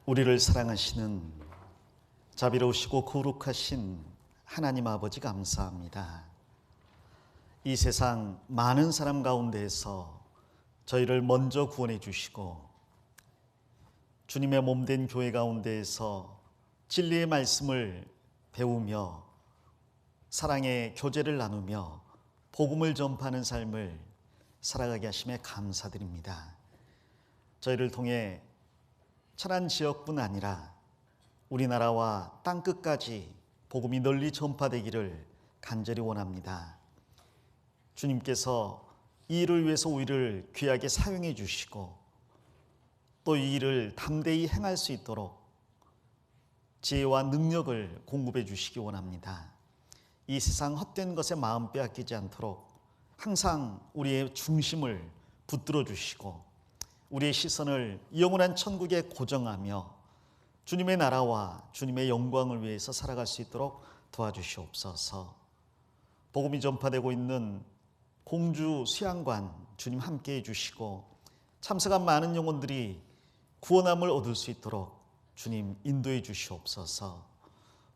우리를 사랑하시는 자비로우시고 거룩하신 하나님 아버지 감사합니다. 이 세상 많은 사람 가운데에서 저희를 먼저 구원해 주시고 주님의 몸된 교회 가운데에서 진리의 말씀을 배우며 사랑의 교제를 나누며 복음을 전파하는 삶을 살아가게 하심에 감사드립니다. 저희를 통해 천안 지역뿐 아니라 우리나라와 땅끝까지 복음이 널리 전파되기를 간절히 원합니다. 주님께서 이 일을 위해서 우리를 귀하게 사용해 주시고 또 이 일을 담대히 행할 수 있도록 지혜와 능력을 공급해 주시기 원합니다. 이 세상 헛된 것에 마음 빼앗기지 않도록 항상 우리의 중심을 붙들어 주시고 우리의 시선을 영원한 천국에 고정하며 주님의 나라와 주님의 영광을 위해서 살아갈 수 있도록 도와주시옵소서. 복음이 전파되고 있는 공주 수양관 주님 함께해 주시고 참석한 많은 영혼들이 구원함을 얻을 수 있도록 주님 인도해 주시옵소서.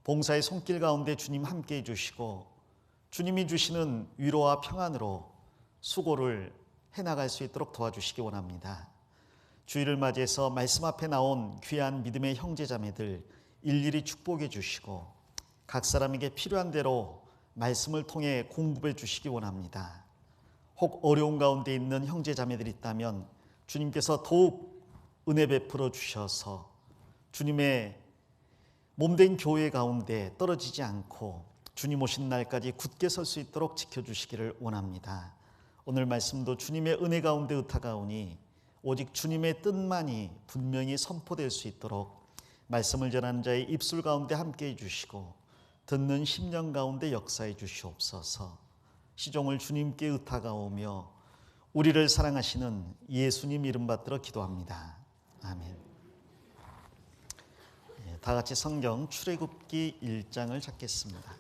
봉사의 손길 가운데 주님 함께해 주시고 주님이 주시는 위로와 평안으로 수고를 해나갈 수 있도록 도와주시기 원합니다. 주일을 맞이해서 말씀 앞에 나온 귀한 믿음의 형제자매들 일일이 축복해 주시고 각 사람에게 필요한 대로 말씀을 통해 공급해 주시기 원합니다. 혹 어려운 가운데 있는 형제자매들이 있다면 주님께서 더욱 은혜 베풀어 주셔서 주님의 몸된 교회 가운데 떨어지지 않고 주님 오신 날까지 굳게 설 수 있도록 지켜주시기를 원합니다. 오늘 말씀도 주님의 은혜 가운데 의탁하오니 오직 주님의 뜻만이 분명히 선포될 수 있도록 말씀을 전하는 자의 입술 가운데 함께해 주시고 듣는 심령 가운데 역사해 주시옵소서. 시종을 주님께 의탁하오며 우리를 사랑하시는 예수님 이름 받들어 기도합니다. 아멘. 다 같이 성경 출애굽기 1장을 찾겠습니다.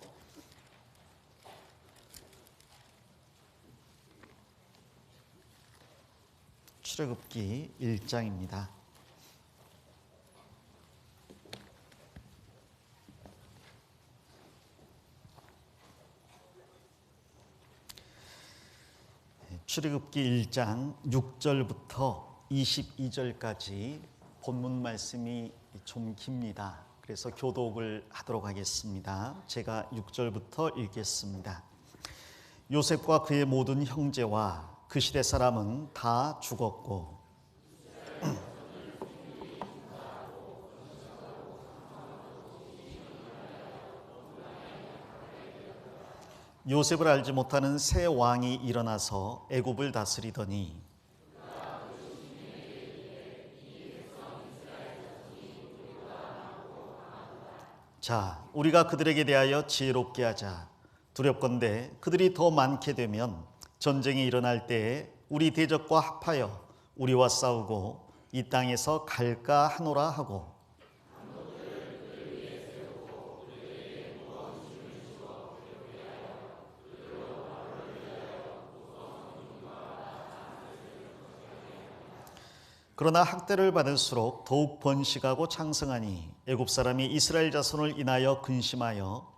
출애굽기 1장입니다. 출애굽기 1장 6절부터 22절까지 본문 말씀이 좀 깁니다. 그래서 교독을 하도록 하겠습니다. 제가 6절부터 읽겠습니다. 요셉과 그의 모든 형제와 그 시대 사람은 다 죽었고 요셉을 알지 못하는 새 왕이 일어나서 애굽을 다스리더니 자, 우리가 그들에게 대하여 지혜롭게 하자. 두렵건대 그들이 더 많게 되면 전쟁이 일어날 때에 우리 대적과 합하여 우리와 싸우고 이 땅에서 갈까 하노라 하고 그러나 학대를 받을수록 더욱 번식하고 창성하니 애굽 사람이 이스라엘 자손을 인하여 근심하여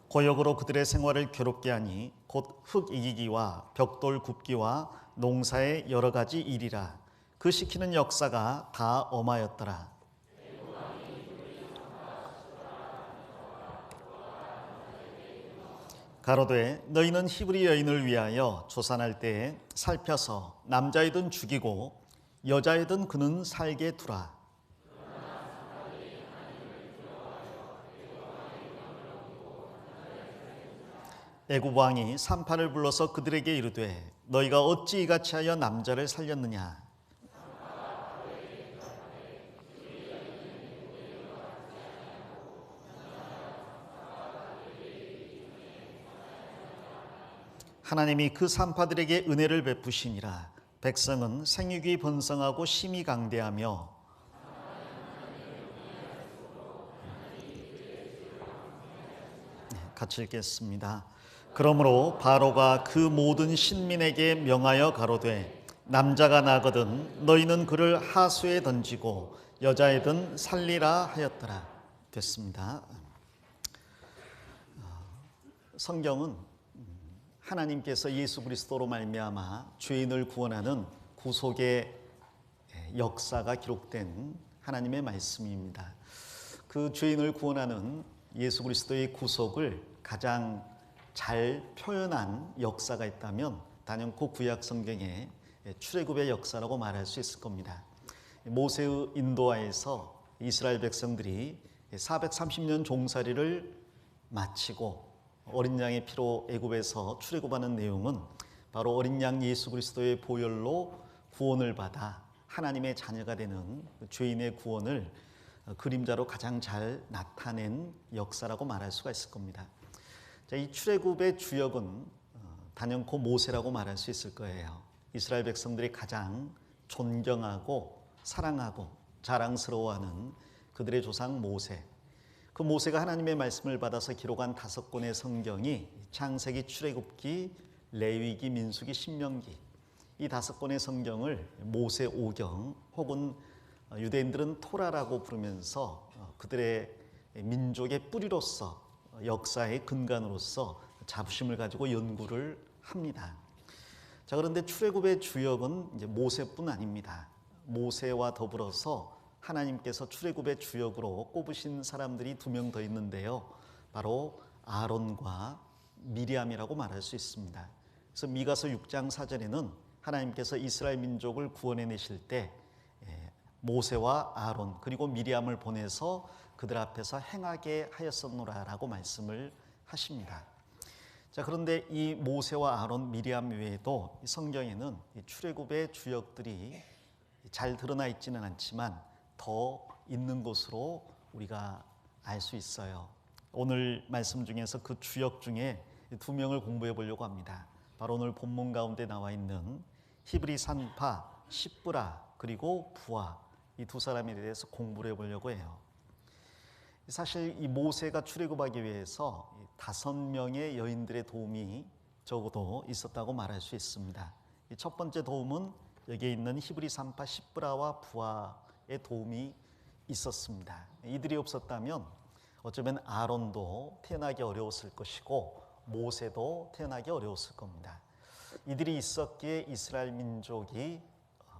고역으로 그들의 생활을 괴롭게 하니 곧 흙 이기기와 벽돌 굽기와 농사의 여러 가지 일이라. 그 시키는 역사가 다 엄하였더라. 가로되 너희는 히브리 여인을 위하여 조산할 때에 살펴서 남자이든 죽이고 여자이든 그는 살게 두라. 애굽 왕이 산파를 불러서 그들에게 이르되 너희가 어찌 이같이 하여 남자를 살렸느냐. 하나님이 그 산파들에게 은혜를 베푸시니라. 백성은 생육이 번성하고 심히 강대하며 같이 읽겠습니다. 그러므로 바로가 그 모든 신민에게 명하여 가로되 남자가 나거든 너희는 그를 하수에 던지고 여자애든 살리라 하였더라. 됐습니다. 성경은 하나님께서 예수 그리스도로 말미암아 죄인을 구원하는 구속의 역사가 기록된 하나님의 말씀입니다. 그 죄인을 구원하는 예수 그리스도의 구속을 가장 잘 표현한 역사가 있다면 단연코 구약 성경의 출애굽의 역사라고 말할 수 있을 겁니다. 모세의 인도하에서 이스라엘 백성들이 430년 종살이를 마치고 어린 양의 피로 애굽에서 출애굽하는 내용은 바로 어린 양 예수 그리스도의 보혈로 구원을 받아 하나님의 자녀가 되는 죄인의 구원을 그림자로 가장 잘 나타낸 역사라고 말할 수가 있을 겁니다. 이 출애굽의 주역은 단연코 모세라고 말할 수 있을 거예요. 이스라엘 백성들이 가장 존경하고 사랑하고 자랑스러워하는 그들의 조상 모세. 그 모세가 하나님의 말씀을 받아서 기록한 5권의 성경이 창세기, 출애굽기, 레위기, 민수기, 신명기, 이 5권의 성경을 모세오경 혹은 유대인들은 토라라고 부르면서 그들의 민족의 뿌리로서 역사의 근간으로서 자부심을 가지고 연구를 합니다. 자, 그런데 출애굽의 주역은 이제 모세뿐 아닙니다. 모세와 더불어서 하나님께서 출애굽의 주역으로 꼽으신 사람들이 2명 더 있는데요. 바로 아론과 미리암이라고 말할 수 있습니다. 그래서 미가서 6장 4절에는 하나님께서 이스라엘 민족을 구원해 내실 때 모세와 아론 그리고 미리암을 보내서 그들 앞에서 행하게 하였었노라라고 말씀을 하십니다. 자, 그런데 이 모세와 아론, 미리암 외에도 성경에는 출애굽의 주역들이 잘 드러나 있지는 않지만 더 있는 것으로 우리가 알 수 있어요. 오늘 말씀 중에서 그 주역 중에 2명을 공부해 보려고 합니다. 바로 오늘 본문 가운데 나와 있는 히브리 산파 십브라 그리고 부하, 이 2사람에 대해서 공부를 해보려고 해요. 사실 이 모세가 출애굽하기 위해서 5명의 여인들의 도움이 적어도 있었다고 말할 수 있습니다. 이 첫 번째 도움은 여기에 있는 히브리 산파 십브라와 부하의 도움이 있었습니다. 이들이 없었다면 어쩌면 아론도 태어나기 어려웠을 것이고 모세도 태어나기 어려웠을 겁니다. 이들이 있었기에 이스라엘 민족이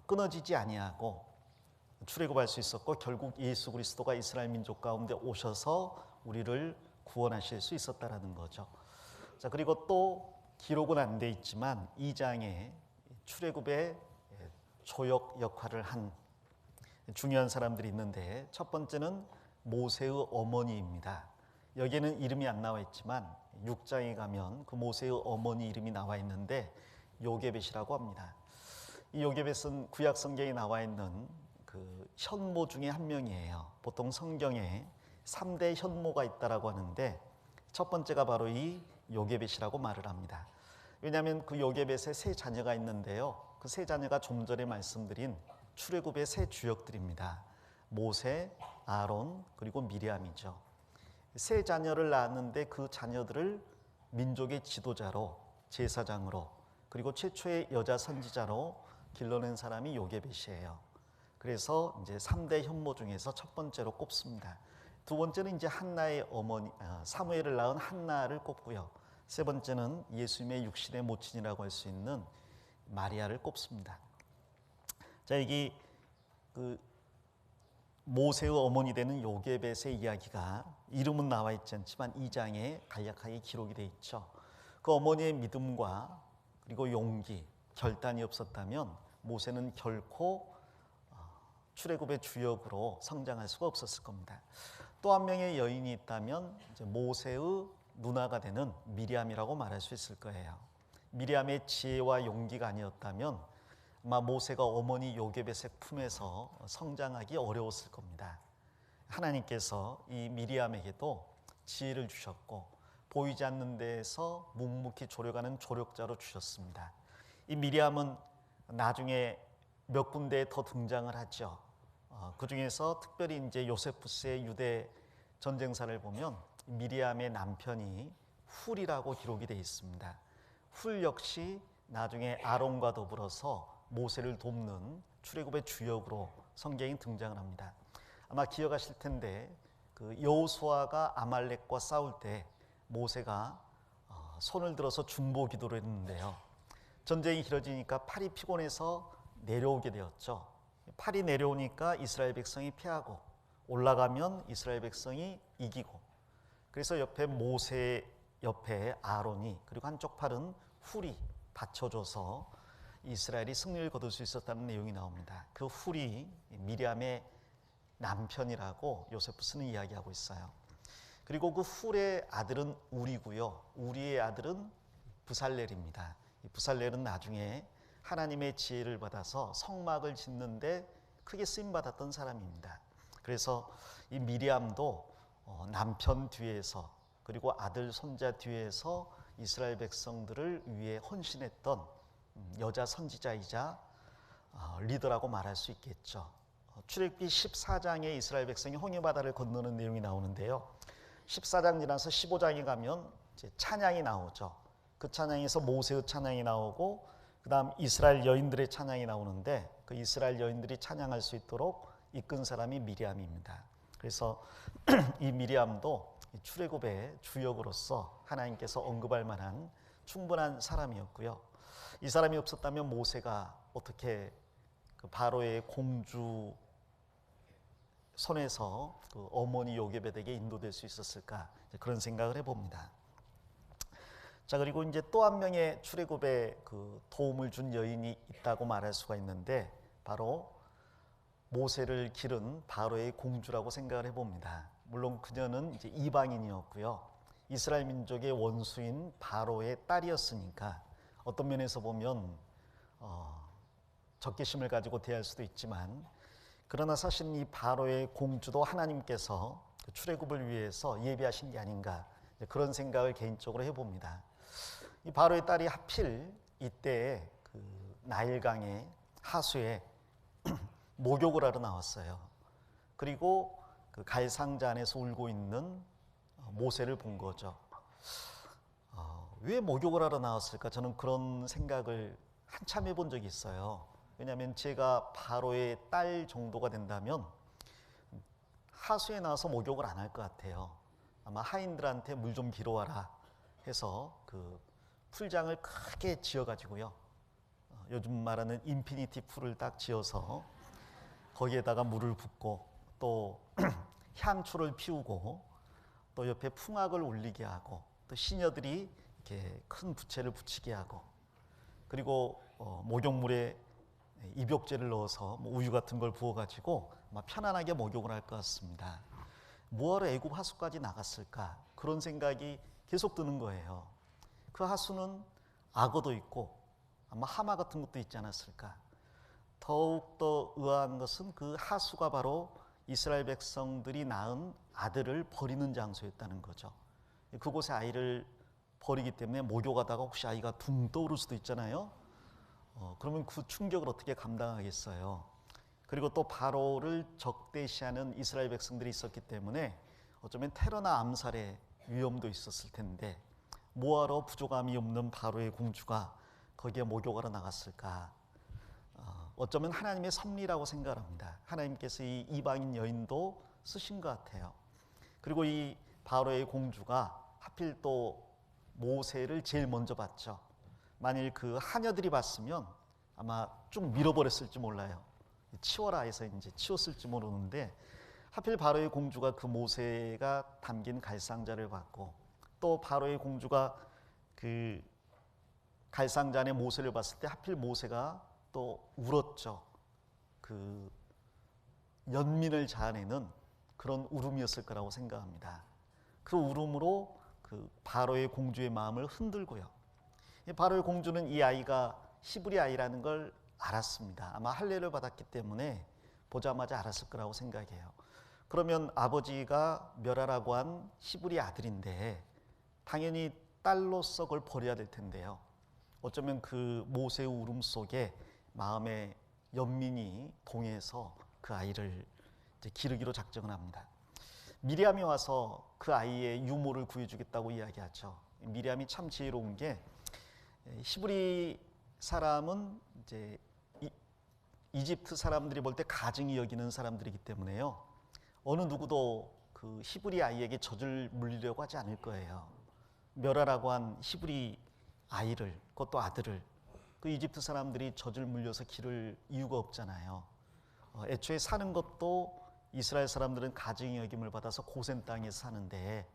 끊어지지 아니하고 출애굽할 수 있었고 결국 예수 그리스도가 이스라엘 민족 가운데 오셔서 우리를 구원하실 수 있었다라는 거죠. 자, 그리고 또 기록은 안 돼 있지만 2장에 출애굽의 조역 역할을 한 중요한 사람들이 있는데 첫 번째는 모세의 어머니입니다. 여기에는 이름이 안 나와 있지만 6장에 가면 그 모세의 어머니 이름이 나와 있는데 요게벳이라고 합니다. 이 요게벳은 구약 성경에 나와 있는 그 현모 중에 한 명이에요. 보통 성경에 3대 현모가 있다라고 하는데 첫 번째가 바로 이 요게벳이라고 말을 합니다. 왜냐하면 그 요게벳에 3자녀가 있는데요. 그 3자녀가 좀 전에 말씀드린 출애굽의 3 주역들입니다. 모세, 아론, 그리고 미리암이죠. 3자녀를 낳았는데 그 자녀들을 민족의 지도자로, 제사장으로, 그리고 최초의 여자 선지자로 길러낸 사람이 요게벳이에요. 그래서 이제 3대 현모 중에서 첫 번째로 꼽습니다. 두 번째는 이제 한나의 어머니, 사무엘을 낳은 한나를 꼽고요. 세 번째는 예수님의 육신의 모친이라고 할 수 있는 마리아를 꼽습니다. 자, 여기 그 모세의 어머니 되는 요게벳의 이야기가 이름은 나와 있지 않지만 2장에 간략하게 기록이 되어 있죠. 그 어머니의 믿음과 그리고 용기, 결단이 없었다면 모세는 결코 출애굽의 주역으로 성장할 수가 없었을 겁니다. 또 한 명의 여인이 있다면 이제 모세의 누나가 되는 미리암이라고 말할 수 있을 거예요. 미리암의 지혜와 용기가 아니었다면 아마 모세가 어머니 요게벳의 품에서 성장하기 어려웠을 겁니다. 하나님께서 이 미리암에게도 지혜를 주셨고 보이지 않는 데에서 묵묵히 조력하는 조력자로 주셨습니다. 이 미리암은 나중에 몇 군데에 더 등장을 하죠. 그 중에서 특별히 이제 요세푸스의 유대 전쟁사를 보면 미리암의 남편이 훌이라고 기록이 되어 있습니다. 훌 역시 나중에 아론과 더불어서 모세를 돕는 출애굽의 주역으로 성경에 등장을 합니다. 아마 기억하실 텐데 그 여호수아가 아말렉과 싸울 때 모세가 손을 들어서 중보 기도를 했는데요. 전쟁이 길어지니까 팔이 피곤해서 내려오게 되었죠. 팔이 내려오니까 이스라엘 백성이 패하고 올라가면 이스라엘 백성이 이기고, 그래서 옆에 모세 옆에 아론이, 그리고 한쪽 팔은 훌이 받쳐줘서 이스라엘이 승리를 거둘 수 있었다는 내용이 나옵니다. 그 훌이 미리암의 남편이라고 요세푸스는 이야기하고 있어요. 그리고 그 훌의 아들은 우리고요, 우리의 아들은 부살렐입니다. 이 부살렐은 나중에 하나님의 지혜를 받아서 성막을 짓는데 크게 쓰임 받았던 사람입니다. 그래서 이 미리암도 남편 뒤에서, 그리고 아들 손자 뒤에서 이스라엘 백성들을 위해 헌신했던 여자 선지자이자 리더라고 말할 수 있겠죠. 출애굽기 14장에 이스라엘 백성이 홍해바다를 건너는 내용이 나오는데요. 14장 지나서 15장에 가면 이제 찬양이 나오죠. 그 찬양에서 모세의 찬양이 나오고, 그 다음 이스라엘 여인들의 찬양이 나오는데, 그 이스라엘 여인들이 찬양할 수 있도록 이끈 사람이 미리암입니다. 그래서 이 미리암도 출애굽의 주역으로서 하나님께서 언급할 만한 충분한 사람이었고요. 이 사람이 없었다면 모세가 어떻게 그 바로의 공주 손에서 그 어머니 요게벳에게 인도될 수 있었을까, 그런 생각을 해봅니다. 자, 그리고 이제 또 한 명의 출애굽에 그 도움을 준 여인이 있다고 말할 수가 있는데, 바로 모세를 기른 바로의 공주라고 생각을 해봅니다. 물론 그녀는 이제 이방인이었고요, 이스라엘 민족의 원수인 바로의 딸이었으니까 어떤 면에서 보면 적개심을 가지고 대할 수도 있지만, 그러나 사실 이 바로의 공주도 하나님께서 그 출애굽을 위해서 예비하신 게 아닌가, 그런 생각을 개인적으로 해봅니다. 이 바로의 딸이 하필 이때에 그 나일강의 하수에 목욕을 하러 나왔어요. 그리고 그 갈상자 안에서 울고 있는 모세를 본 거죠. 왜 목욕을 하러 나왔을까? 저는 그런 생각을 한참 해본 적이 있어요. 왜냐하면 제가 바로의 딸 정도가 된다면 하수에 나와서 목욕을 안 할 것 같아요. 아마 하인들한테 물 좀 비러 와라 해서 그 풀장을 크게 지어가지고요, 요즘 말하는 인피니티 풀을 딱 지어서 거기에다가 물을 붓고, 또 향초를 피우고, 또 옆에 풍악을 울리게 하고, 또 시녀들이 이렇게 큰 부채를 붙이게 하고, 그리고 목욕물에 입욕제를 넣어서 뭐 우유 같은 걸 부어가지고 막 편안하게 목욕을 할 것 같습니다. 뭐하러 애굽 하수까지 나갔을까, 그런 생각이 계속 드는 거예요. 그 하수는 악어도 있고 아마 하마 같은 것도 있지 않았을까. 더욱더 의아한 것은 그 하수가 바로 이스라엘 백성들이 낳은 아들을 버리는 장소였다는 거죠. 그곳에 아이를 버리기 때문에 목욕하다가 혹시 아이가 둥 떠오를 수도 있잖아요. 그러면 그 충격을 어떻게 감당하겠어요. 그리고 또 바로를 적대시하는 이스라엘 백성들이 있었기 때문에 어쩌면 테러나 암살의 위험도 있었을 텐데, 뭐하러 부족함이 없는 바로의 공주가 거기에 목욕하러 나갔을까. 어쩌면 하나님의 섭리라고 생각합니다. 하나님께서 이 이방인 여인도 쓰신 것 같아요. 그리고 이 바로의 공주가 하필 또 모세를 제일 먼저 봤죠. 만일 그 하녀들이 봤으면 아마 쭉 밀어버렸을지 몰라요. 치워라 해서 이제 치웠을지 모르는데, 하필 바로의 공주가 그 모세가 담긴 갈상자를 받고, 또 바로의 공주가 그 갈상자 안에 모세를 봤을 때 하필 모세가 또 울었죠. 그 연민을 자아내는 그런 울음이었을 거라고 생각합니다. 그 울음으로 그 바로의 공주의 마음을 흔들고요. 바로의 공주는 이 아이가 히브리 아이라는 걸 알았습니다. 아마 할례를 받았기 때문에 보자마자 알았을 거라고 생각해요. 그러면 아버지가 멸하라고 한 히브리 아들인데 당연히 딸로서 그걸 버려야 될 텐데요. 어쩌면 그 모세의 울음 속에 마음의 연민이 동해서 그 아이를 이제 기르기로 작정을 합니다. 미리암이 와서 그 아이의 유모를 구해주겠다고 이야기하죠. 미리암이 참 지혜로운 게, 히브리 사람은 이제 이집트 사람들이 볼 때 가증히 여기는 사람들이기 때문에요. 어느 누구도 그 히브리 아이에게 젖을 물리려고 하지 않을 거예요. 멸하라고 한 히브리 아이를, 그것도 아들을 그 이집트 사람들이 젖을 물려서 기를 이유가 없잖아요. 애초에 사는 것도 이스라엘 사람들은 가증히 여김을 받아서 고센 땅에서 사는데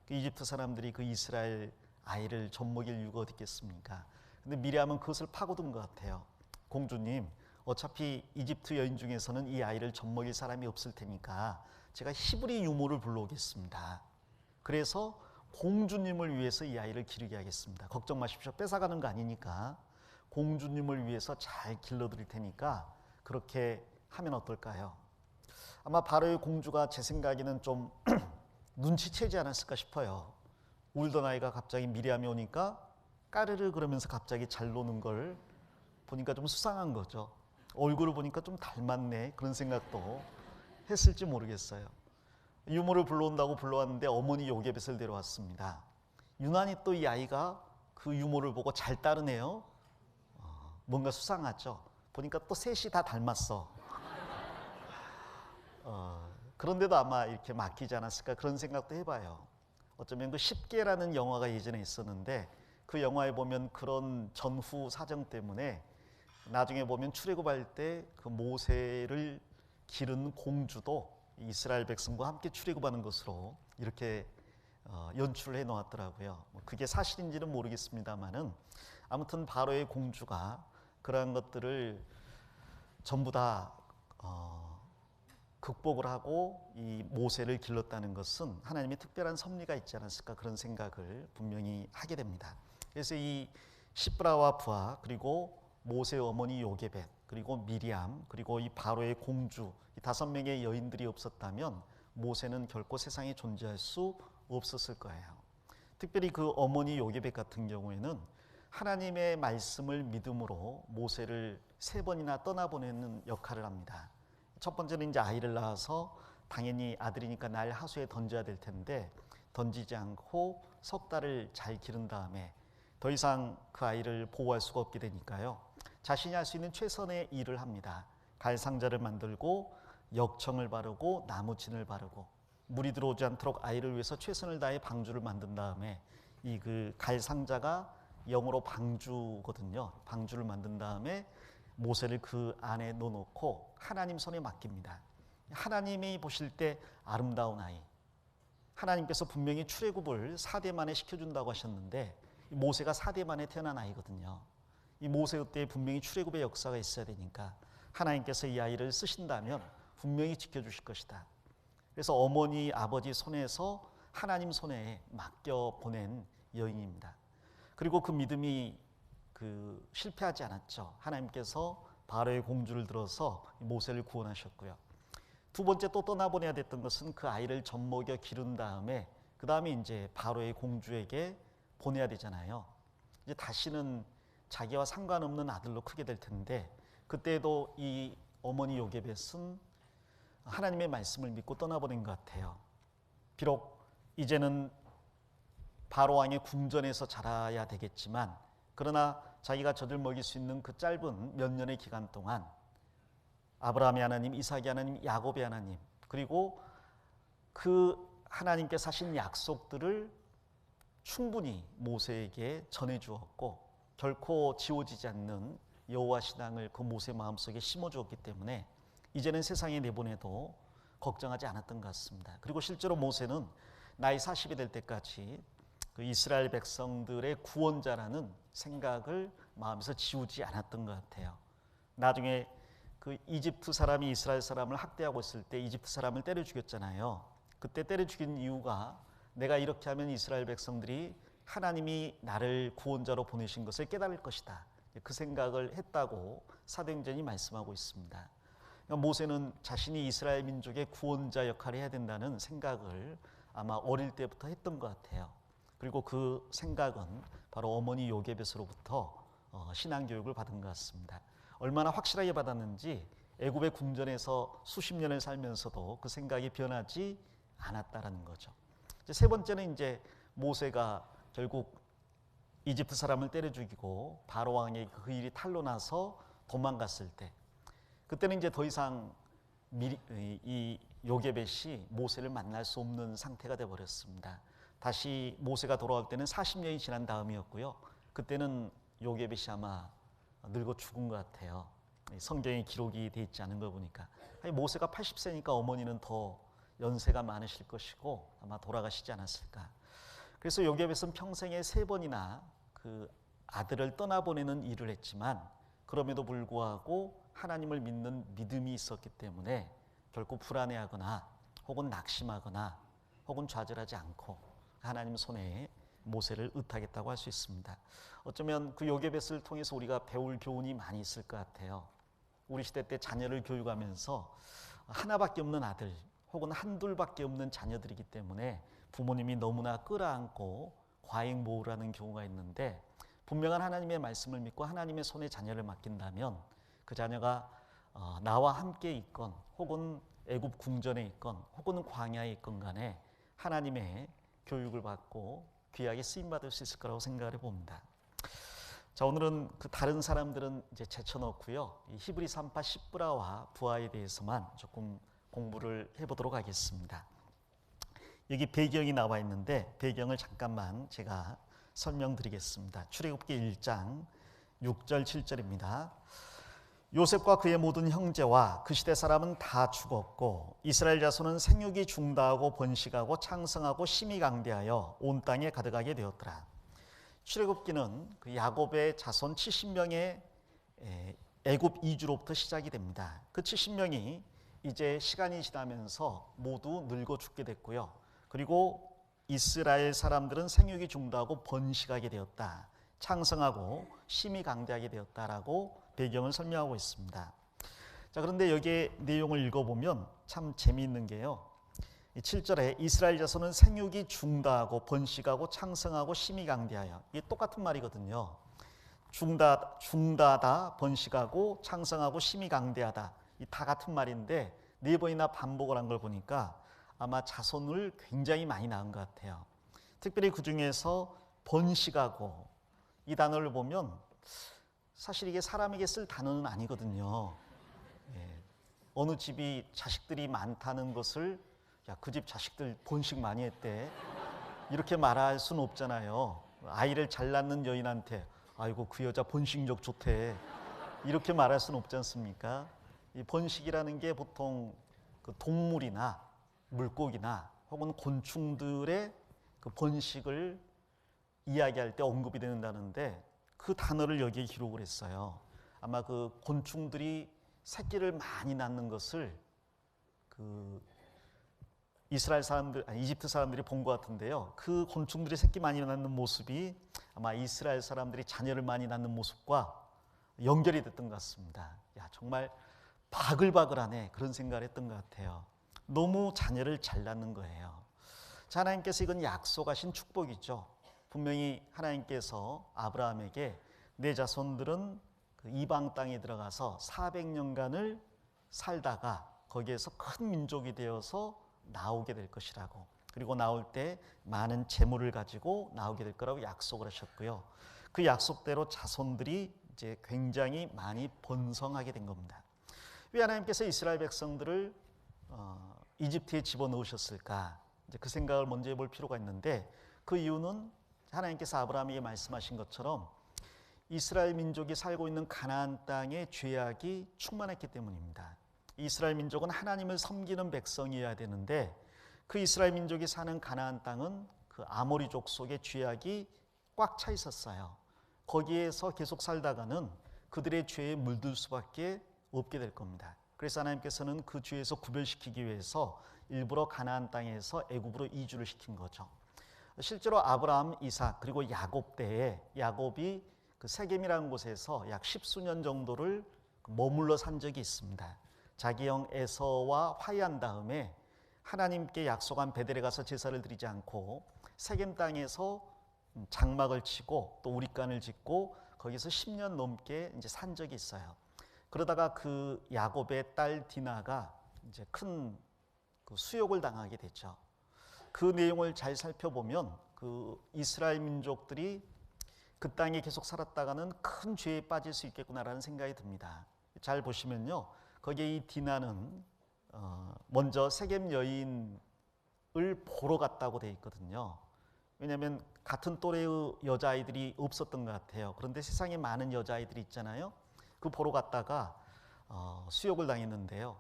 그 이집트 사람들이 그 이스라엘 아이를 젖먹일 이유가 어디 있겠습니까? 근데 미리암은 그것을 파고든 것 같아요. 공주님, 어차피 이집트 여인 중에서는 이 아이를 젖먹일 사람이 없을 테니까 제가 히브리 유모를 불러오겠습니다. 그래서 공주님을 위해서 이 아이를 기르게 하겠습니다. 걱정 마십시오. 뺏어가는 거 아니니까 공주님을 위해서 잘 길러드릴 테니까 그렇게 하면 어떨까요? 아마 바로의 공주가 제 생각에는 좀 눈치채지 않았을까 싶어요. 울던 아이가 갑자기 미리암이 오니까 까르르 그러면서 갑자기 잘 노는 걸 보니까 좀 수상한 거죠. 얼굴을 보니까 좀 닮았네 그런 생각도 했을지 모르겠어요. 유모를 불러온다고 불러왔는데 어머니 요게벳을 데려왔습니다. 유난히 또 이 아이가 그 유모를 보고 잘 따르네요. 뭔가 수상하죠. 보니까 또 셋이 다 닮았어. 그런데도 아마 이렇게 맡기지 않았을까 그런 생각도 해봐요. 어쩌면 그 10개라는 영화가 예전에 있었는데 그 영화에 보면 그런 전후 사정 때문에 나중에 보면 출애굽할 때 그 모세를 기른 공주도 이스라엘 백성과 함께 출애굽하는 것으로 이렇게 연출을 해 놓았더라고요. 그게 사실인지는 모르겠습니다만은 아무튼 바로의 공주가 그러한 것들을 전부 다 극복을 하고 이 모세를 길렀다는 것은 하나님의 특별한 섭리가 있지 않았을까 그런 생각을 분명히 하게 됩니다. 그래서 이 시브라와 부하 그리고 모세의 어머니 요게벳 그리고 미리암 그리고 이 바로의 공주 이 5명의 여인들이 없었다면 모세는 결코 세상에 존재할 수 없었을 거예요. 특별히 그 어머니 요게벳 같은 경우에는 하나님의 말씀을 믿음으로 모세를 3번이나 떠나보내는 역할을 합니다. 첫 번째는 이제 아이를 낳아서 당연히 아들이니까 날 하수에 던져야 될 텐데 던지지 않고 석 달을 잘 기른 다음에 더 이상 그 아이를 보호할 수가 없게 되니까요. 자신이 할 수 있는 최선의 일을 합니다. 갈상자를 만들고 역청을 바르고 나무진을 바르고 물이 들어오지 않도록 아이를 위해서 최선을 다해 방주를 만든 다음에 이 그 갈상자가 영어로 방주거든요. 방주를 만든 다음에 모세를 그 안에 넣어놓고 하나님 손에 맡깁니다. 하나님이 보실 때 아름다운 아이. 하나님께서 분명히 출애굽을 4대 만에 시켜준다고 하셨는데 모세가 4대 만에 태어난 아이거든요. 이 모세 때 분명히 출애굽의 역사가 있어야 되니까 하나님께서 이 아이를 쓰신다면 분명히 지켜주실 것이다. 그래서 어머니 아버지 손에서 하나님 손에 맡겨 보낸 여인입니다. 그리고 그 믿음이 실패하지 않았죠. 하나님께서 바로의 공주를 들어서 모세를 구원하셨고요. 두 번째 또 떠나보내야 됐던 것은 그 아이를 젖먹여 기른 다음에 그 다음에 이제 바로의 공주에게 보내야 되잖아요. 이제 다시는 자기와 상관없는 아들로 크게 될 텐데 그때도 이 어머니 요게벳은 하나님의 말씀을 믿고 떠나보낸 것 같아요. 비록 이제는 바로 왕의 궁전에서 자라야 되겠지만 그러나 자기가 젖을 먹일 수 있는 그 짧은 몇 년의 기간 동안 아브라함의 하나님, 이삭의 하나님, 야곱의 하나님 그리고 그 하나님께서 하신 약속들을 충분히 모세에게 전해주었고 결코 지워지지 않는 여호와 신앙을 그 모세 마음속에 심어주었기 때문에 이제는 세상에 내보내도 걱정하지 않았던 것 같습니다. 그리고 실제로 모세는 나이 40이 될 때까지 그 이스라엘 백성들의 구원자라는 생각을 마음에서 지우지 않았던 것 같아요. 나중에 그 이집트 사람이 이스라엘 사람을 학대하고 있을 때 이집트 사람을 때려 죽였잖아요. 그때 때려 죽인 이유가 내가 이렇게 하면 이스라엘 백성들이 하나님이 나를 구원자로 보내신 것을 깨달을 것이다. 그 생각을 했다고 사도행전이 말씀하고 있습니다. 그러니까 모세는 자신이 이스라엘 민족의 구원자 역할을 해야 된다는 생각을 아마 어릴 때부터 했던 것 같아요. 그리고 그 생각은 바로 어머니 요게벳으로부터 신앙교육을 받은 것 같습니다. 얼마나 확실하게 받았는지 애굽의 궁전에서 수십 년을 살면서도 그 생각이 변하지 않았다라는 거죠. 세 번째는 이제 모세가 결국 이집트 사람을 때려 죽이고 바로 왕의 그 일이 탄로나서 도망갔을 때 그때는 이제 더 이상 이 요게벳이 모세를 만날 수 없는 상태가 되어 버렸습니다. 다시 모세가 돌아올 때는 40년이 지난 다음이었고요. 그때는 요게벳이 아마 늙어 죽은 것 같아요. 성경에 기록이 돼 있지 않은 걸 보니까. 모세가 80세니까 어머니는 더 연세가 많으실 것이고 아마 돌아가시지 않았을까. 그래서 요게벳은 평생에 3번이나 그 아들을 떠나보내는 일을 했지만 그럼에도 불구하고 하나님을 믿는 믿음이 있었기 때문에 결코 불안해하거나 혹은 낙심하거나 혹은 좌절하지 않고 하나님 손에 모세를 의탁했다고 할 수 있습니다. 어쩌면 그 요게벳을 통해서 우리가 배울 교훈이 많이 있을 것 같아요. 우리 시대 때 자녀를 교육하면서 하나밖에 없는 아들 혹은 한둘밖에 없는 자녀들이기 때문에 부모님이 너무나 끌어안고 과잉보호를 하는 경우가 있는데, 분명한 하나님의 말씀을 믿고 하나님의 손에 자녀를 맡긴다면 그 자녀가 나와 함께 있건 혹은 애굽 궁전에 있건 혹은 광야에 있건 간에 하나님의 교육을 받고 귀하게 쓰임받을 수 있을 거라고 생각을 해봅니다. 자, 오늘은 그 다른 사람들은 이제 제쳐놓고요, 이 히브리 3파 십브라와 부하에 대해서만 조금 공부를 해보도록 하겠습니다. 여기 배경이 나와 있는데 배경을 잠깐만 제가 설명드리겠습니다. 출애굽기 1장 6절 7절입니다. 요셉과 그의 모든 형제와 그 시대 사람은 다 죽었고 이스라엘 자손은 생육이 중다하고 번식하고 창성하고 심히 강대하여 온 땅에 가득하게 되었더라. 출애굽기는 그 야곱의 자손 70명의 애굽 이주로부터 시작이 됩니다. 그 70명이 이제 시간이 지나면서 모두 늙어 죽게 됐고요. 그리고 이스라엘 사람들은 생육이 중다하고 번식하게 되었다, 창성하고 심히 강대하게 되었다라고 배경을 설명하고 있습니다. 자, 그런데 여기에 내용을 읽어보면 참 재미있는 게요, 7절에 이스라엘 자손은 생육이 중다하고 번식하고 창성하고 심히 강대하여, 이게 똑같은 말이거든요. 중다하다, 번식하고 창성하고 심히 강대하다, 이 다 같은 말인데 4번이나 반복을 한 걸 보니까 아마 자손을 굉장히 많이 낳은 것 같아요. 특별히 그 중에서 번식하고 이 단어를 보면 사실 이게 사람에게 쓸 단어는 아니거든요. 어느 집이 자식들이 많다는 것을 야, 그 집 자식들 번식 많이 했대, 이렇게 말할 수는 없잖아요. 아이를 잘 낳는 여인한테 아이고 그 여자 번식력 좋대, 이렇게 말할 수는 없지 않습니까? 이 번식이라는 게 보통 그 동물이나 물고기나 혹은 곤충들의 그 번식을 이야기할 때 언급이 된다는데 그 단어를 여기에 기록을 했어요. 아마 그 곤충들이 새끼를 많이 낳는 것을 그 이스라엘 사람들, 이집트 사람들이 본 것 같은데요, 그 곤충들이 새끼 많이 낳는 모습이 아마 이스라엘 사람들이 자녀를 많이 낳는 모습과 연결이 됐던 것 같습니다. 야, 정말 바글바글하네, 그런 생각을 했던 것 같아요. 너무 자녀를 잘 낳는 거예요. 자, 하나님께서 이건 약속하신 축복이죠. 분명히 하나님께서 아브라함에게 내 자손들은 그 이방 땅에 들어가서 400년간을 살다가 거기에서 큰 민족이 되어서 나오게 될 것이라고, 그리고 나올 때 많은 재물을 가지고 나오게 될 거라고 약속을 하셨고요. 그 약속대로 자손들이 이제 굉장히 많이 번성하게 된 겁니다. 왜 하나님께서 이스라엘 백성들을 이집트에 집어넣으셨을까? 이제 그 생각을 먼저 해볼 필요가 있는데, 그 이유는 하나님께서 아브라함에게 말씀하신 것처럼 이스라엘 민족이 살고 있는 가나안 땅에 죄악이 충만했기 때문입니다. 이스라엘 민족은 하나님을 섬기는 백성이어야 되는데 그 이스라엘 민족이 사는 가나안 땅은 그 아모리족 속의 죄악이 꽉 차 있었어요. 거기에서 계속 살다가는 그들의 죄에 물들 수밖에 없게 될 겁니다. 그래서 하나님께서는 그 죄에서 구별시키기 위해서 일부러 가나안 땅에서 애굽으로 이주를 시킨 거죠. 실제로 아브라함, 이삭 그리고 야곱 때에 야곱이 그 세겜이라는 곳에서 약 10수년 정도를 머물러 산 적이 있습니다. 자기 형 에서와 화해한 다음에 하나님께 약속한 베델에 가서 제사를 드리지 않고 세겜 땅에서 장막을 치고 또 우릿간을 짓고 거기서 10년 넘게 이제 산 적이 있어요. 그러다가 그 야곱의 딸 디나가 이제 큰 그 수욕을 당하게 됐죠. 그 내용을 잘 살펴보면 그 이스라엘 민족들이 그 땅에 계속 살았다가는 큰 죄에 빠질 수 있겠구나라는 생각이 듭니다. 잘 보시면요, 거기에 이 디나는 먼저 세겜 여인을 보러 갔다고 돼 있거든요. 왜냐하면 같은 또래의 여자아이들이 없었던 것 같아요. 그런데 세상에 많은 여자아이들이 있잖아요. 그 보러 갔다가 수욕을 당했는데요.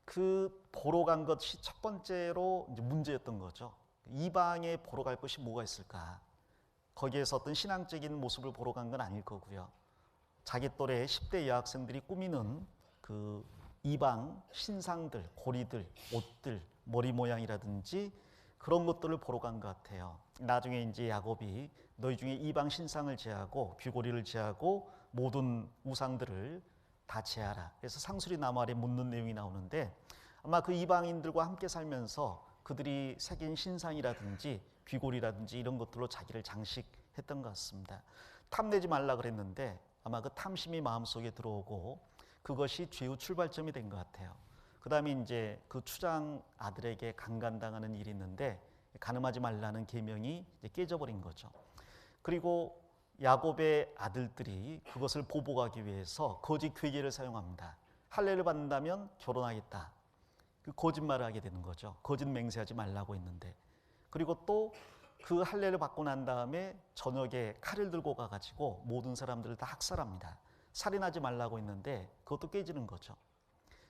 그 보러 간 것이 첫 번째로 이제 문제였던 거죠. 이방에 보러 갈 것이 뭐가 있을까? 거기에서 어떤 신앙적인 모습을 보러 간 건 아닐 거고요. 자기 또래의 10대 여학생들이 꾸미는 그 이방 신상들, 고리들, 옷들, 머리 모양이라든지 그런 것들을 보러 간 것 같아요. 나중에 이제 야곱이 너희 중에 이방 신상을 제하고 귀고리를 제하고 모든 우상들을 다 제하라. 그래서 상수리 나무 아래 묻는 내용이 나오는데 아마 그 이방인들과 함께 살면서 그들이 새긴 신상이라든지 귀고리라든지 이런 것들로 자기를 장식했던 것 같습니다. 탐내지 말라 그랬는데 아마 그 탐심이 마음속에 들어오고 그것이 죄의 출발점이 된 것 같아요. 그 다음에 이제 그 추장 아들에게 강간당하는 일이 있는데 간음하지 말라는 계명이 이제 깨져버린 거죠. 그리고 야곱의 아들들이 그것을 보복하기 위해서 거짓 괴계를 사용합니다. 할례를 받는다면 결혼하겠다. 그 거짓말을 하게 되는 거죠. 거짓 맹세하지 말라고 했는데. 그리고 또 그 할례를 받고 난 다음에 저녁에 칼을 들고 가가지고 모든 사람들을 다 학살합니다. 살인하지 말라고 했는데 그것도 깨지는 거죠.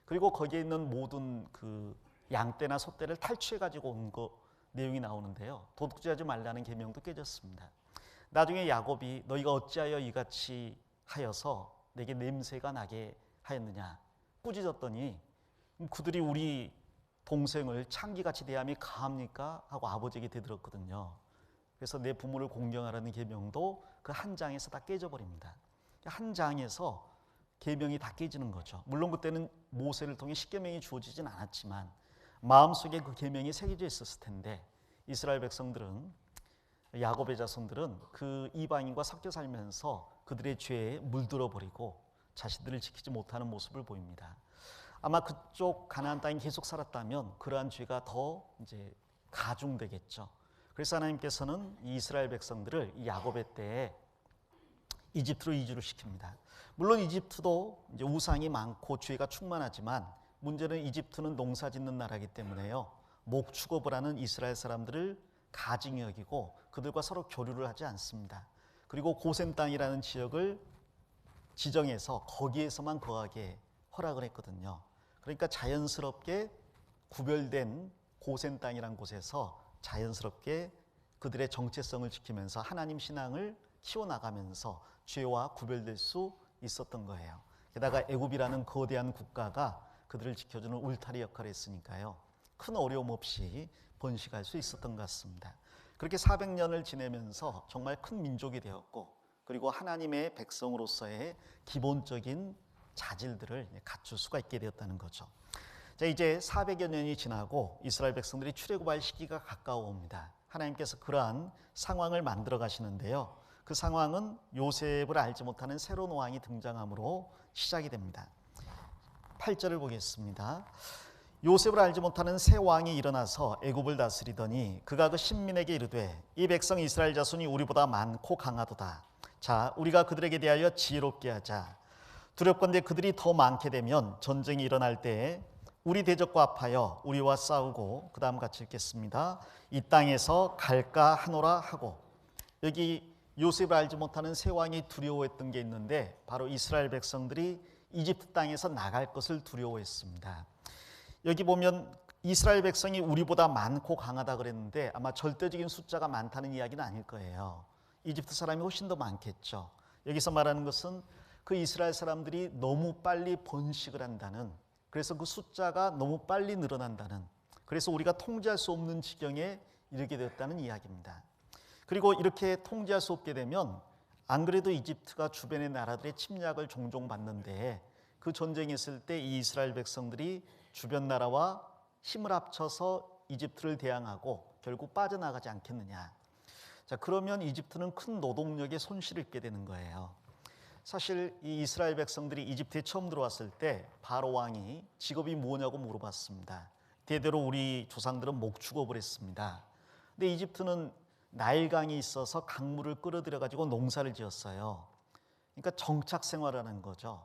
그리고 거기에 있는 모든 그 양떼나 소떼를 탈취해 가지고 온 거 내용이 나오는데요. 도둑질하지 말라는 계명도 깨졌습니다. 나중에 야곱이 너희가 어찌하여 이같이 하여서 내게 냄새가 나게 하였느냐 꾸짖었더니 그들이 우리 동생을 창기같이 대함이 가합니까? 하고 아버지에게 대들었거든요. 그래서 내 부모를 공경하라는 계명도 그 한 장에서 다 깨져버립니다. 한 장에서 계명이 다 깨지는 거죠. 물론 그때는 모세를 통해 십계명이 주어지진 않았지만 마음속에 그 계명이 새겨져 있었을 텐데 이스라엘 백성들은 야곱의 자손들은 그 이방인과 섞여 살면서 그들의 죄에 물들어 버리고 자신들을 지키지 못하는 모습을 보입니다. 아마 그쪽 가나안 땅에 계속 살았다면 그러한 죄가 더 이제 가중되겠죠. 그래서 하나님께서는 이 이스라엘 백성들을 이 야곱의 때에 이집트로 이주를 시킵니다. 물론 이집트도 이제 우상이 많고 죄가 충만하지만 문제는 이집트는 농사 짓는 나라이기 때문에요. 목축업을 하는 이스라엘 사람들을 가증히 여기고 그들과 서로 교류를 하지 않습니다. 그리고 고센 땅이라는 지역을 지정해서 거기에서만 거하게 허락을 했거든요. 그러니까 자연스럽게 구별된 고센 땅이라는 곳에서 자연스럽게 그들의 정체성을 지키면서 하나님 신앙을 키워나가면서 죄와 구별될 수 있었던 거예요. 게다가 애굽이라는 거대한 국가가 그들을 지켜주는 울타리 역할을 했으니까요. 큰 어려움 없이 번식할 수 있었던 것 같습니다. 그렇게 400년을 지내면서 정말 큰 민족이 되었고 그리고 하나님의 백성으로서의 기본적인 자질들을 갖출 수가 있게 되었다는 거죠. 자, 이제 400여 년이 지나고 이스라엘 백성들이 출애굽할 시기가 가까워옵니다. 하나님께서 그러한 상황을 만들어 가시는데요. 그 상황은 요셉을 알지 못하는 새로운 왕이 등장함으로 시작이 됩니다. 8절을 보겠습니다. 요셉을 알지 못하는 새 왕이 일어나서 애굽을 다스리더니 그가 그 신민에게 이르되 이 백성 이스라엘 자손이 우리보다 많고 강하도다. 자, 우리가 그들에게 대하여 지혜롭게 하자. 두렵건대 그들이 더 많게 되면 전쟁이 일어날 때에 우리 대적과 합하여 우리와 싸우고 그 다음 같이 읽겠습니다. 이 땅에서 갈까 하노라 하고. 여기 요셉을 알지 못하는 새 왕이 두려워했던 게 있는데 바로 이스라엘 백성들이 이집트 땅에서 나갈 것을 두려워했습니다. 여기 보면 이스라엘 백성이 우리보다 많고 강하다 그랬는데 아마 절대적인 숫자가 많다는 이야기는 아닐 거예요. 이집트 사람이 훨씬 더 많겠죠. 여기서 말하는 것은 그 이스라엘 사람들이 너무 빨리 번식을 한다는, 그래서 그 숫자가 너무 빨리 늘어난다는, 그래서 우리가 통제할 수 없는 지경에 이르게 되었다는 이야기입니다. 그리고 이렇게 통제할 수 없게 되면 안 그래도 이집트가 주변의 나라들의 침략을 종종 받는데 그 전쟁이 있을 때 이 이스라엘 백성들이 주변 나라와 힘을 합쳐서 이집트를 대항하고 결국 빠져나가지 않겠느냐. 자, 그러면 이집트는 큰 노동력의 손실을 입게 되는 거예요. 사실 이 이스라엘 백성들이 이집트에 처음 들어왔을 때 바로 왕이 직업이 뭐냐고 물어봤습니다. 대대로 우리 조상들은 목축업을 했습니다. 근데 이집트는 나일강이 있어서 강물을 끌어들여 가지고 농사를 지었어요. 그러니까 정착 생활하는 거죠.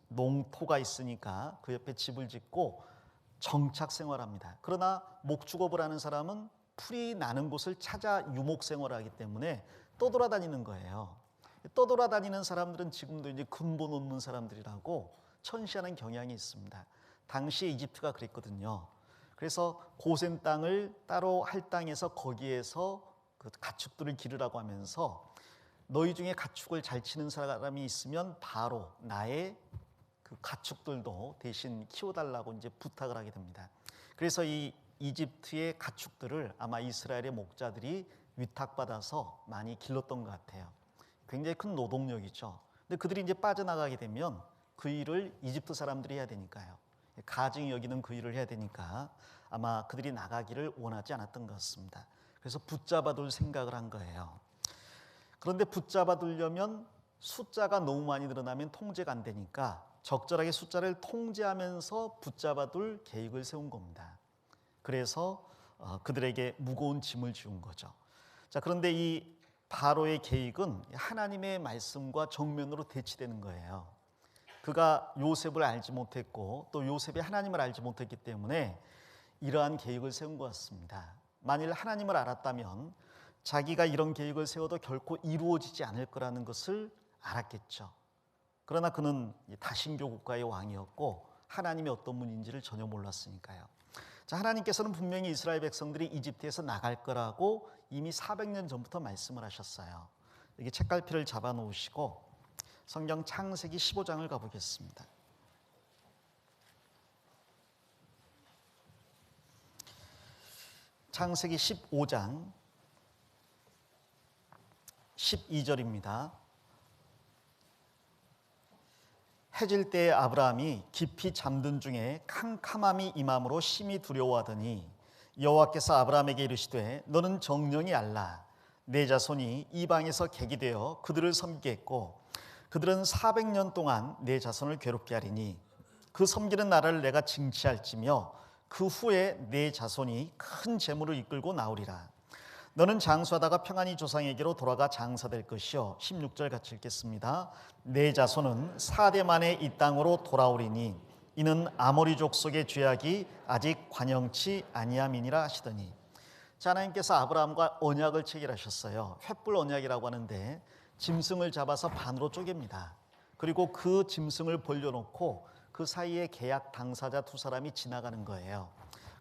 농토가 있으니까 그 옆에 집을 짓고 정착 생활합니다. 그러나 목축업을 하는 사람은 풀이 나는 곳을 찾아 유목 생활을 하기 때문에 떠돌아다니는 거예요. 떠돌아다니는 사람들은 지금도 이제 근본 없는 사람들이라고 천시하는 경향이 있습니다. 당시 이집트가 그랬거든요. 그래서 고센 땅을 따로 할 땅에서 거기에서 그 가축들을 기르라고 하면서 너희 중에 가축을 잘 치는 사람이 있으면 바로 나의 그 가축들도 대신 키워달라고 이제 부탁을 하게 됩니다. 그래서 이 이집트의 가축들을 아마 이스라엘의 목자들이 위탁받아서 많이 길렀던 것 같아요. 굉장히 큰 노동력이죠. 근데 그들이 이제 빠져나가게 되면 그 일을 이집트 사람들이 해야 되니까요. 가증이 여기는 그 일을 해야 되니까 아마 그들이 나가기를 원하지 않았던 것 같습니다. 그래서 붙잡아둘 생각을 한 거예요. 그런데 붙잡아두려면 숫자가 너무 많이 늘어나면 통제가 안 되니까 적절하게 숫자를 통제하면서 붙잡아둘 계획을 세운 겁니다. 그래서 그들에게 무거운 짐을 지운 거죠. 자, 그런데 이 바로의 계획은 하나님의 말씀과 정면으로 대치되는 거예요. 그가 요셉을 알지 못했고 또 요셉이 하나님을 알지 못했기 때문에 이러한 계획을 세운 것 같습니다. 만일 하나님을 알았다면 자기가 이런 계획을 세워도 결코 이루어지지 않을 거라는 것을 알았겠죠. 그러나 그는 다신교 국가의 왕이었고 하나님의 어떤 분인지를 전혀 몰랐으니까요. 자, 하나님께서는 분명히 이스라엘 백성들이 이집트에서 나갈 거라고 이미 400년 전부터 말씀을 하셨어요. 여기 책갈피를 잡아 놓으시고 성경 창세기 15장을 가보겠습니다. 창세기 15장 12절입니다. 해질 때에 아브라함이 깊이 잠든 중에 캄캄함이 임함으로 심히 두려워하더니 여호와께서 아브라함에게 이르시되 너는 정령이 알라. 내 자손이 이방에서 객이 되어 그들을 섬기게 했고 그들은 400년 동안 내 자손을 괴롭게 하리니 그 섬기는 나라를 내가 징치할지며 그 후에 내 자손이 큰 재물을 이끌고 나오리라. 너는 장수하다가 평안히 조상에게로 돌아가 장사될 것이요. 16절 같이 읽겠습니다. 내 자손은 4대 만에 이 땅으로 돌아오리니 이는 아모리 족속의 죄악이 아직 관영치 아니함이니라 하시더니, 자, 하나님께서 아브라함과 언약을 체결하셨어요. 횃불 언약이라고 하는데 짐승을 잡아서 반으로 쪼갭니다. 그리고 그 짐승을 벌려놓고 그 사이에 계약 당사자 두 사람이 지나가는 거예요.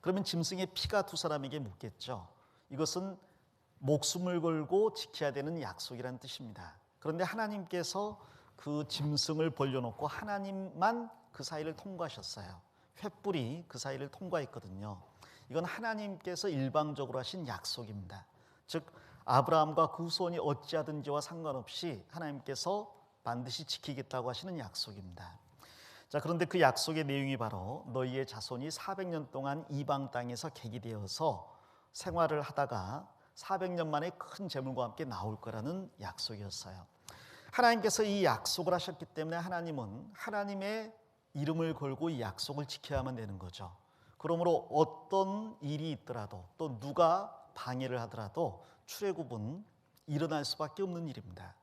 그러면 짐승의 피가 두 사람에게 묻겠죠. 이것은 목숨을 걸고 지켜야 되는 약속이라는 뜻입니다. 그런데 하나님께서 그 짐승을 벌려놓고 하나님만 그 사이를 통과하셨어요. 횃불이 그 사이를 통과했거든요. 이건 하나님께서 일방적으로 하신 약속입니다. 즉 아브라함과 그 후손이 어찌하든지와 상관없이 하나님께서 반드시 지키겠다고 하시는 약속입니다. 자, 그런데 그 약속의 내용이 바로 너희의 자손이 400년 동안 이방 땅에서 객이 되어서 생활을 하다가 400년 만에 큰 재물과 함께 나올 거라는 약속이었어요. 하나님께서 이 약속을 하셨기 때문에 하나님은 하나님의 이름을 걸고 이 약속을 지켜야만 되는 거죠. 그러므로 어떤 일이 있더라도 또 누가 방해를 하더라도 출애굽은 일어날 수밖에 없는 일입니다.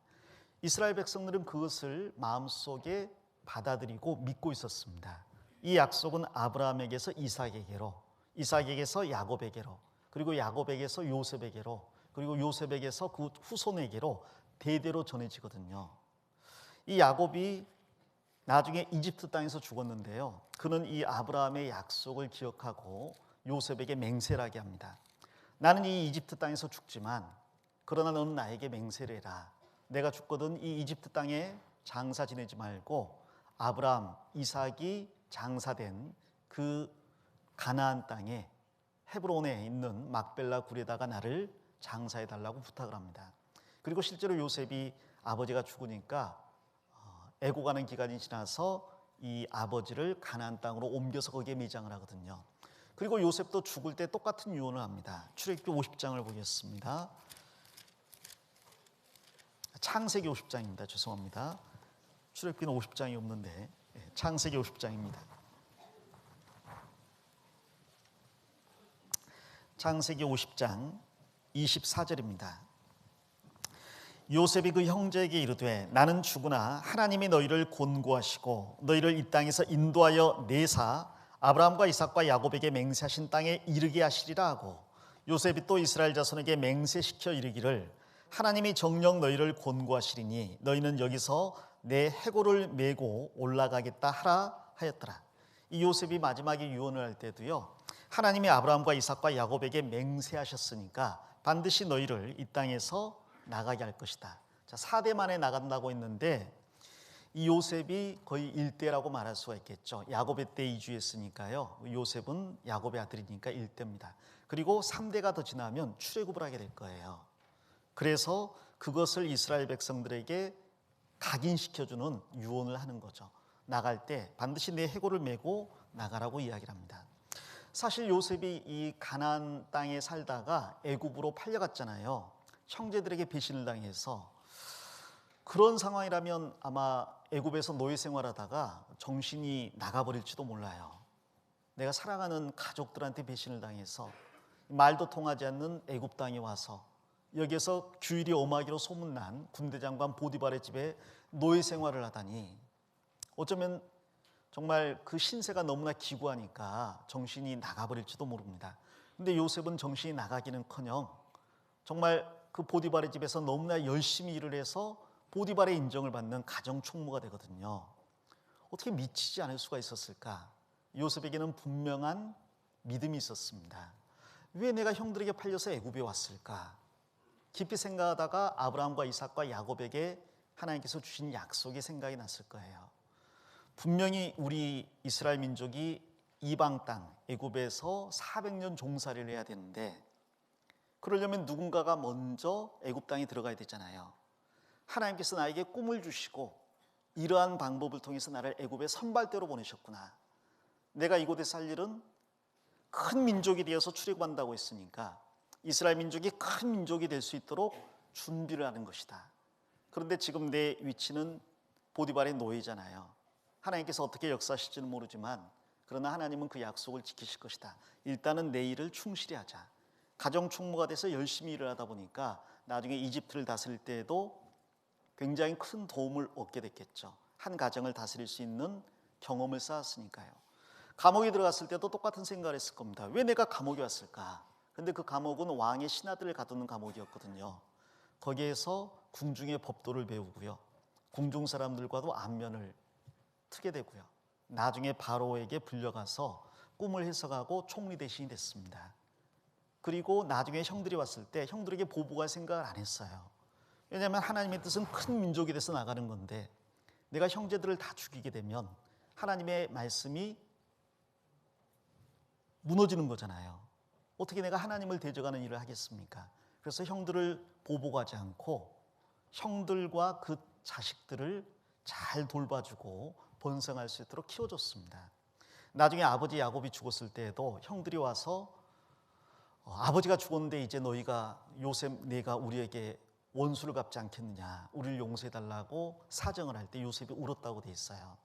이스라엘 백성들은 그것을 마음속에 받아들이고 믿고 있었습니다. 이 약속은 아브라함에게서 이삭에게로, 이삭에게서 야곱에게로, 그리고 야곱에게서 요셉에게로, 그리고 요셉에게서 그 후손에게로 대대로 전해지거든요. 이 야곱이 나중에 이집트 땅에서 죽었는데요. 그는 이 아브라함의 약속을 기억하고 요셉에게 맹세를 하게 합니다. 나는 이 이집트 땅에서 죽지만 그러나 너는 나에게 맹세를 해라. 내가 죽거든 이 이집트 땅에 장사 지내지 말고 아브라함, 이삭이 장사된 그 가나안 땅에 헤브론에 있는 막벨라 굴에다가 나를 장사해달라고 부탁을 합니다. 그리고 실제로 요셉이 아버지가 죽으니까 애고가는 기간이 지나서 이 아버지를 가나안 땅으로 옮겨서 거기에 매장을 하거든요. 그리고 요셉도 죽을 때 똑같은 유언을 합니다. 출애굽기 50장을 보겠습니다. 창세기 50장입니다. 죄송합니다. 출애굽기는 50장이 없는데 창세기 50장입니다. 창세기 50장 24절입니다. 요셉이 그 형제에게 이르되 나는 죽으나 하나님이 너희를 곤고하시고 너희를 이 땅에서 인도하여 내사 아브라함과 이삭과 야곱에게 맹세하신 땅에 이르게 하시리라 하고, 요셉이 또 이스라엘 자손에게 맹세시켜 이르기를 하나님이 정녕 너희를 곤고하시리니 너희는 여기서 내 해골을 메고 올라가겠다 하라 하였더라. 이 요셉이 마지막에 유언을 할 때도요, 하나님이 아브라함과 이삭과 야곱에게 맹세하셨으니까 반드시 너희를 이 땅에서 나가게 할 것이다. 자, 4대 만에 나간다고 했는데 이 요셉이 거의 1대라고 말할 수가 있겠죠. 야곱의 때 이주했으니까요. 요셉은 야곱의 아들이니까 1대입니다. 그리고 3대가 더 지나면 출애굽을 하게 될 거예요. 그래서 그것을 이스라엘 백성들에게 각인시켜주는 유언을 하는 거죠. 나갈 때 반드시 내 해골을 메고 나가라고 이야기를 합니다. 사실 요셉이 이 가나안 땅에 살다가 애굽으로 팔려갔잖아요. 형제들에게 배신을 당해서. 그런 상황이라면 아마 애굽에서 노예 생활하다가 정신이 나가버릴지도 몰라요. 내가 사랑하는 가족들한테 배신을 당해서 말도 통하지 않는 애굽 땅에 와서 여기에서 규율이 엄하기로 소문난 군대 장관 보디발의 집에 노예 생활을 하다니, 어쩌면 정말 그 신세가 너무나 기구하니까 정신이 나가버릴지도 모릅니다. 근데 요셉은 정신이 나가기는커녕 정말 그 보디발의 집에서 너무나 열심히 일을 해서 보디발의 인정을 받는 가정 총무가 되거든요. 어떻게 미치지 않을 수가 있었을까? 요셉에게는 분명한 믿음이 있었습니다. 왜 내가 형들에게 팔려서 애굽에 왔을까? 깊이 생각하다가 아브라함과 이삭과 야곱에게 하나님께서 주신 약속이 생각이 났을 거예요. 분명히 우리 이스라엘 민족이 이방 땅 애굽에서 400년 종살이를 해야 되는데, 그러려면 누군가가 먼저 애굽 땅에 들어가야 되잖아요. 하나님께서 나에게 꿈을 주시고 이러한 방법을 통해서 나를 애굽의 선발대로 보내셨구나. 내가 이곳에 살 일은 큰 민족이 되어서 출애굽한다고 했으니까 이스라엘 민족이 큰 민족이 될 수 있도록 준비를 하는 것이다. 그런데 지금 내 위치는 보디발의 노예잖아요. 하나님께서 어떻게 역사하실지는 모르지만 그러나 하나님은 그 약속을 지키실 것이다. 일단은 내 일을 충실히 하자. 가정 총무가 돼서 열심히 일을 하다 보니까 나중에 이집트를 다스릴 때에도 굉장히 큰 도움을 얻게 됐겠죠. 한 가정을 다스릴 수 있는 경험을 쌓았으니까요. 감옥에 들어갔을 때도 똑같은 생각을 했을 겁니다. 왜 내가 감옥에 왔을까? 근데 그 감옥은 왕의 신하들을 가두는 감옥이었거든요. 거기에서 궁중의 법도를 배우고요, 궁중 사람들과도 안면을 트게 되고요, 나중에 바로에게 불려가서 꿈을 해석하고 총리 대신이 됐습니다. 그리고 나중에 형들이 왔을 때 형들에게 보복할 생각을 안 했어요. 왜냐하면 하나님의 뜻은 큰 민족이 돼서 나가는 건데 내가 형제들을 다 죽이게 되면 하나님의 말씀이 무너지는 거잖아요. 어떻게 내가 하나님을 대적하는 일을 하겠습니까? 그래서 형들을 보복하지 않고 형들과 그 자식들을 잘 돌봐주고 번성할 수 있도록 키워줬습니다. 나중에 아버지 야곱이 죽었을 때에도 형들이 와서 아버지가 죽었는데 이제 너희가 요셉 네가 우리에게 원수를 갚지 않겠느냐, 우리를 용서해달라고 사정을 할 때 요셉이 울었다고 돼 있어요.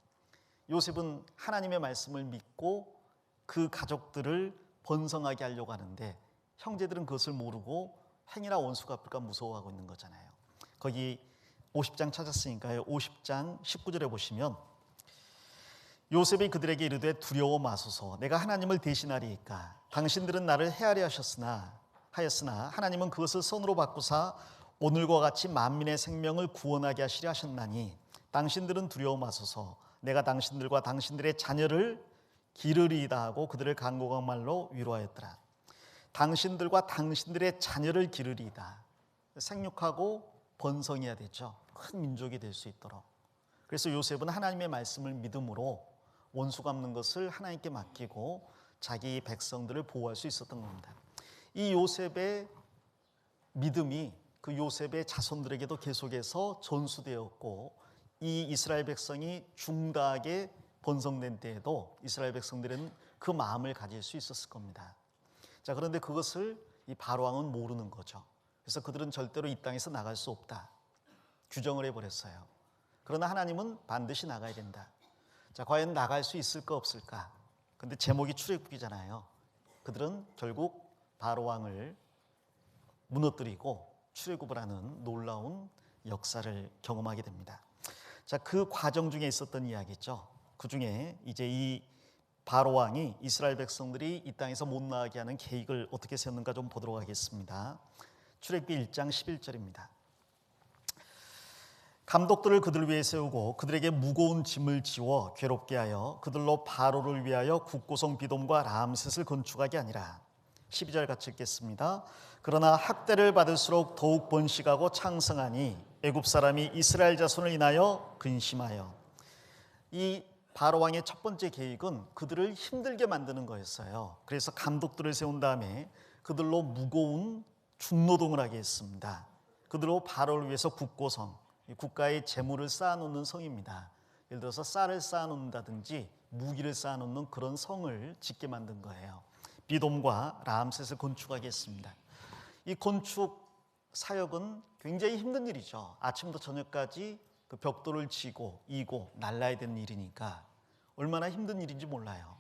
요셉은 하나님의 말씀을 믿고 그 가족들을 번성하게 하려고 하는데 형제들은 그것을 모르고 행이나 원수 갚을까 무서워하고 있는 거잖아요. 거기 50장 찾았으니까요. 50장 19절에 보시면 요셉이 그들에게 이르되 두려워 마소서, 내가 하나님을 대신하리이까. 당신들은 나를 해하려 하였으나 하나님은 그것을 선으로 바꾸사 오늘과 같이 만민의 생명을 구원하게 하시려 하셨나니 당신들은 두려워 마소서, 내가 당신들과 당신들의 자녀를 기르리이다 하고 그들을 간곡한 말로 위로하였더라. 당신들과 당신들의 자녀를 기르리이다. 생육하고 번성해야 되죠. 큰 민족이 될 수 있도록. 그래서 요셉은 하나님의 말씀을 믿음으로 원수 갚는 것을 하나님께 맡기고 자기 백성들을 보호할 수 있었던 겁니다. 이 요셉의 믿음이 그 요셉의 자손들에게도 계속해서 전수되었고, 이 이스라엘 백성이 중다하게 번성된 때에도 이스라엘 백성들은 그 마음을 가질 수 있었을 겁니다. 자, 그런데 그것을 이 바로왕은 모르는 거죠. 그래서 그들은 절대로 이 땅에서 나갈 수 없다, 규정을 해버렸어요. 그러나 하나님은 반드시 나가야 된다. 자, 과연 나갈 수 있을까 없을까? 근데 제목이 출애굽기잖아요. 그들은 결국 바로왕을 무너뜨리고 출애굽을 하는 놀라운 역사를 경험하게 됩니다. 자, 그 과정 중에 있었던 이야기죠. 그 중에 이제 이 바로 왕이 이스라엘 백성들이 이 땅에서 못 나가게 하는 계획을 어떻게 세웠는가 좀 보도록 하겠습니다. 출애굽기 1장 11절입니다. 감독들을 그들을 위해 세우고 그들에게 무거운 짐을 지워 괴롭게 하여 그들로 바로를 위하여 국고성 비돔과 람셋을 건축하게 아니라. 12절 같이 읽겠습니다. 그러나 학대를 받을수록 더욱 번식하고 창성하니 애굽 사람이 이스라엘 자손을 인하여 근심하여. 이 바로 왕의 첫 번째 계획은 그들을 힘들게 만드는 거였어요. 그래서 감독들을 세운 다음에 그들로 무거운 중노동을 하게 했습니다. 그들로 바로를 위해서 국고성, 국가의 재물을 쌓아놓는 성입니다. 예를 들어서 쌀을 쌓아놓는다든지 무기를 쌓아놓는 그런 성을 짓게 만든 거예요. 비돔과 람셋을 건축하게 했습니다. 이 건축 사역은 굉장히 힘든 일이죠. 아침부터 저녁까지 그 벽돌을 지고 이고 날라야 되는 일이니까 얼마나 힘든 일인지 몰라요.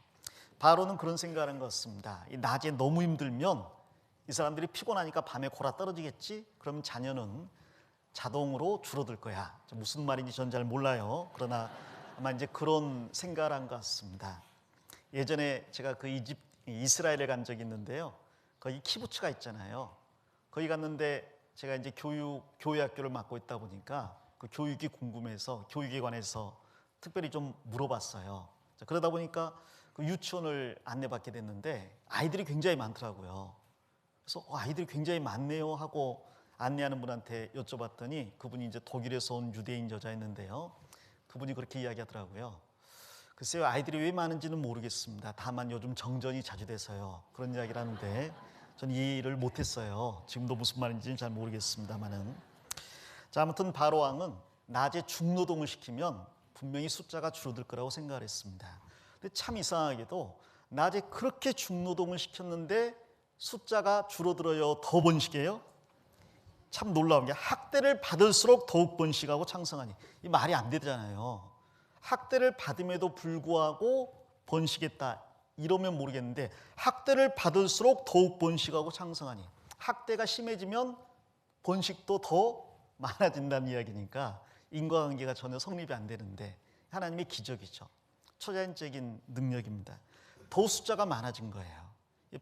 바로는 그런 생각을 한 것 같습니다. 이 낮에 너무 힘들면 이 사람들이 피곤하니까 밤에 골아 떨어지겠지? 그러면 자녀는 자동으로 줄어들 거야. 무슨 말인지 전 잘 몰라요. 그러나 아마 이제 그런 생각을 한 것 같습니다. 예전에 제가 그 이스라엘에 간 적이 있는데요. 거기 키부츠가 있잖아요. 거기 갔는데 제가 이제 교회 학교를 맡고 있다 보니까 그 교육이 궁금해서 교육에 관해서 특별히 좀 물어봤어요. 그러다 보니까 그 유치원을 안내받게 됐는데 아이들이 굉장히 많더라고요. 그래서 아이들이 굉장히 많네요 하고 안내하는 분한테 여쭤봤더니 그분이 이제 독일에서 온 유대인 여자였는데요. 그분이 그렇게 이야기하더라고요. 글쎄요, 아이들이 왜 많은지는 모르겠습니다. 다만 요즘 정전이 자주 돼서요. 그런 이야기를 하는데 전 이해를 못했어요. 지금도 무슨 말인지는 잘 모르겠습니다만은. 자, 아무튼 바로 왕은 낮에 중노동을 시키면 분명히 숫자가 줄어들 거라고 생각을 했습니다. 근데 참 이상하게도 낮에 그렇게 중노동을 시켰는데 숫자가 줄어들어요. 더 번식해요. 참 놀라운 게 학대를 받을수록 더욱 번식하고 창성하니. 이 말이 안 되잖아요. 학대를 받음에도 불구하고 번식했다 이러면 모르겠는데 학대를 받을수록 더욱 번식하고 창성하니. 학대가 심해지면 번식도 더 많아진다는 이야기니까 인과관계가 전혀 성립이 안 되는데 하나님의 기적이죠. 초자연적인 능력입니다. 더 숫자가 많아진 거예요.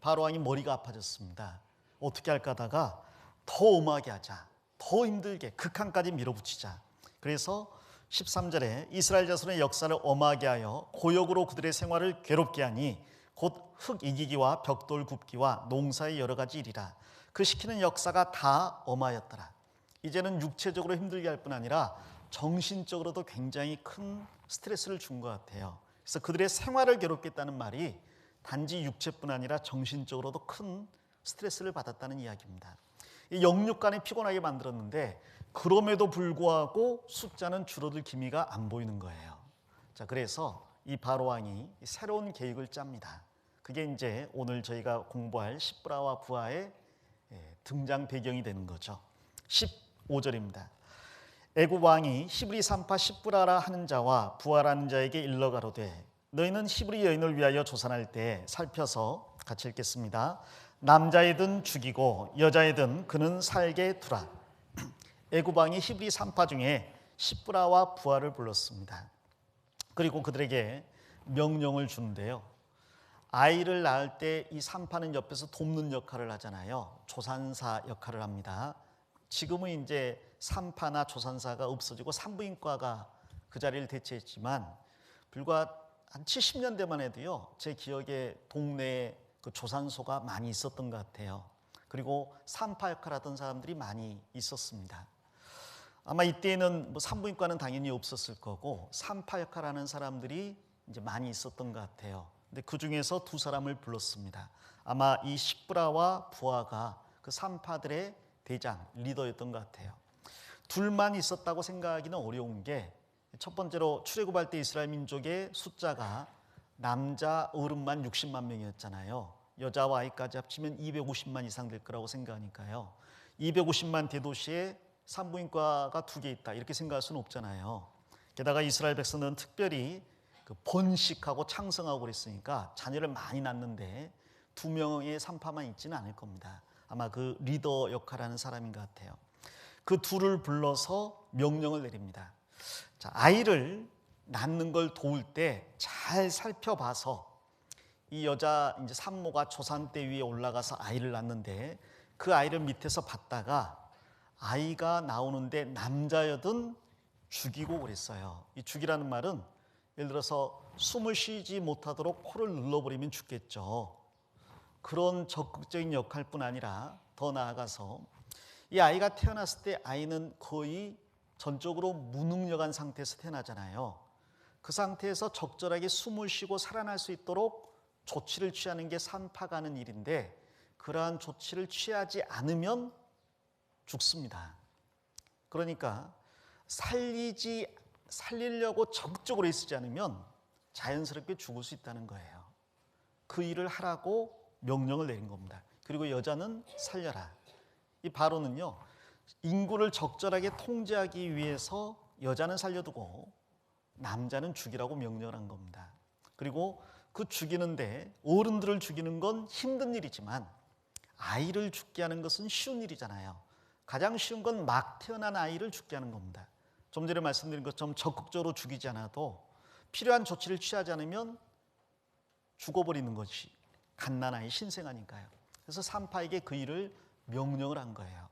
바로 왕이 머리가 아파졌습니다. 어떻게 할까 하다가 더 엄하게 하자, 더 힘들게 극한까지 밀어붙이자. 그래서 13절에 이스라엘 자손의 역사를 엄하게 하여 고역으로 그들의 생활을 괴롭게 하니 곧 흙 이기기와 벽돌 굽기와 농사의 여러 가지 일이라. 그 시키는 역사가 다 엄하였더라. 이제는 육체적으로 힘들게 할 뿐 아니라 정신적으로도 굉장히 큰 스트레스를 준 것 같아요. 그래서 그들의 생활을 괴롭겠다는 말이 단지 육체뿐 아니라 정신적으로도 큰 스트레스를 받았다는 이야기입니다. 영육간에 피곤하게 만들었는데 그럼에도 불구하고 숫자는 줄어들 기미가 안 보이는 거예요. 자, 그래서 이 바로 왕이 새로운 계획을 짭니다. 그게 이제 오늘 저희가 공부할 시브라와 부하의 등장 배경이 되는 거죠. 15절입니다. 애굽 왕이 히브리 산파 시브라라 하는 자와 부하라는 자에게 일러 가로되 너희는 히브리 여인을 위하여 조산할 때 살펴서 같이 읽겠습니다. 남자이든 죽이고 여자이든 그는 살게 두라. 애굽 왕이 히브리 산파 중에 시브라와 부하를 불렀습니다. 그리고 그들에게 명령을 주는데요. 아이를 낳을 때 이 산파는 옆에서 돕는 역할을 하잖아요. 조산사 역할을 합니다. 지금은 이제 산파나 조산사가 없어지고 산부인과가 그 자리를 대체했지만 불과 한 70년대만 해도요. 제 기억에 동네에 그 조산소가 많이 있었던 것 같아요. 그리고 산파 역할을 하던 사람들이 많이 있었습니다. 아마 이때는 뭐 산부인과는 당연히 없었을 거고 산파 역할을 하는 사람들이 이제 많이 있었던 것 같아요. 근데 그 중에서 두 사람을 불렀습니다. 아마 이 시브라와 부하가 그 산파들의 대장, 리더였던 것 같아요. 둘만 있었다고 생각하기는 어려운 게 첫 번째로 출애굽할 때 이스라엘 민족의 숫자가 남자 어른만 60만 명이었잖아요. 여자와 아이까지 합치면 250만 이상 될 거라고 생각하니까요. 250만 대도시에 산부인과가 두 개 있다 이렇게 생각할 수는 없잖아요. 게다가 이스라엘 백성들은 특별히 그 번식하고 창성하고 그랬으니까 자녀를 많이 낳는데 2명의 산파만 있지는 않을 겁니다. 아마 그 리더 역할을 하는 사람인 것 같아요. 그 둘을 불러서 명령을 내립니다. 자, 아이를 낳는 걸 도울 때 잘 살펴봐서 이 여자 이제 산모가 조산대 위에 올라가서 아이를 낳는데 그 아이를 밑에서 봤다가 아이가 나오는데 남자여든 죽이고 그랬어요. 이 죽이라는 말은 예를 들어서 숨을 쉬지 못하도록 코를 눌러버리면 죽겠죠. 그런 적극적인 역할뿐 아니라 더 나아가서 이 아이가 태어났을 때 아이는 거의 전적으로 무능력한 상태에서 태어나잖아요. 그 상태에서 적절하게 숨을 쉬고 살아날 수 있도록 조치를 취하는 게 산파가 하는 일인데 그러한 조치를 취하지 않으면 죽습니다. 그러니까 살리려고 적극적으로 애쓰지 않으면 자연스럽게 죽을 수 있다는 거예요. 그 일을 하라고 명령을 내린 겁니다. 그리고 여자는 살려라. 이 바로는요, 인구를 적절하게 통제하기 위해서 여자는 살려두고 남자는 죽이라고 명령을 한 겁니다. 그리고 그 죽이는데 어른들을 죽이는 건 힘든 일이지만 아이를 죽게 하는 것은 쉬운 일이잖아요. 가장 쉬운 건 막 태어난 아이를 죽게 하는 겁니다. 좀 전에 말씀드린 것처럼 적극적으로 죽이지 않아도 필요한 조치를 취하지 않으면 죽어버리는 것이 갓난아이 신생아니까요. 그래서 산파에게 그 일을 명령을 한 거예요.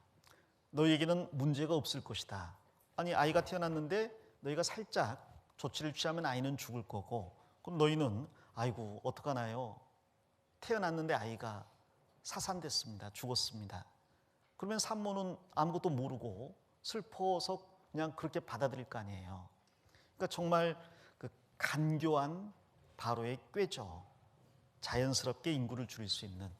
너희에게는 문제가 없을 것이다. 아니, 아이가 태어났는데 너희가 살짝 조치를 취하면 아이는 죽을 거고, 그럼 너희는 아이고 어떡하나요? 태어났는데 아이가 사산됐습니다. 죽었습니다. 그러면 산모는 아무것도 모르고 슬퍼서 그냥 그렇게 받아들일 거 아니에요. 그러니까 정말 그 간교한 바로의 꾀죠. 자연스럽게 인구를 줄일 수 있는.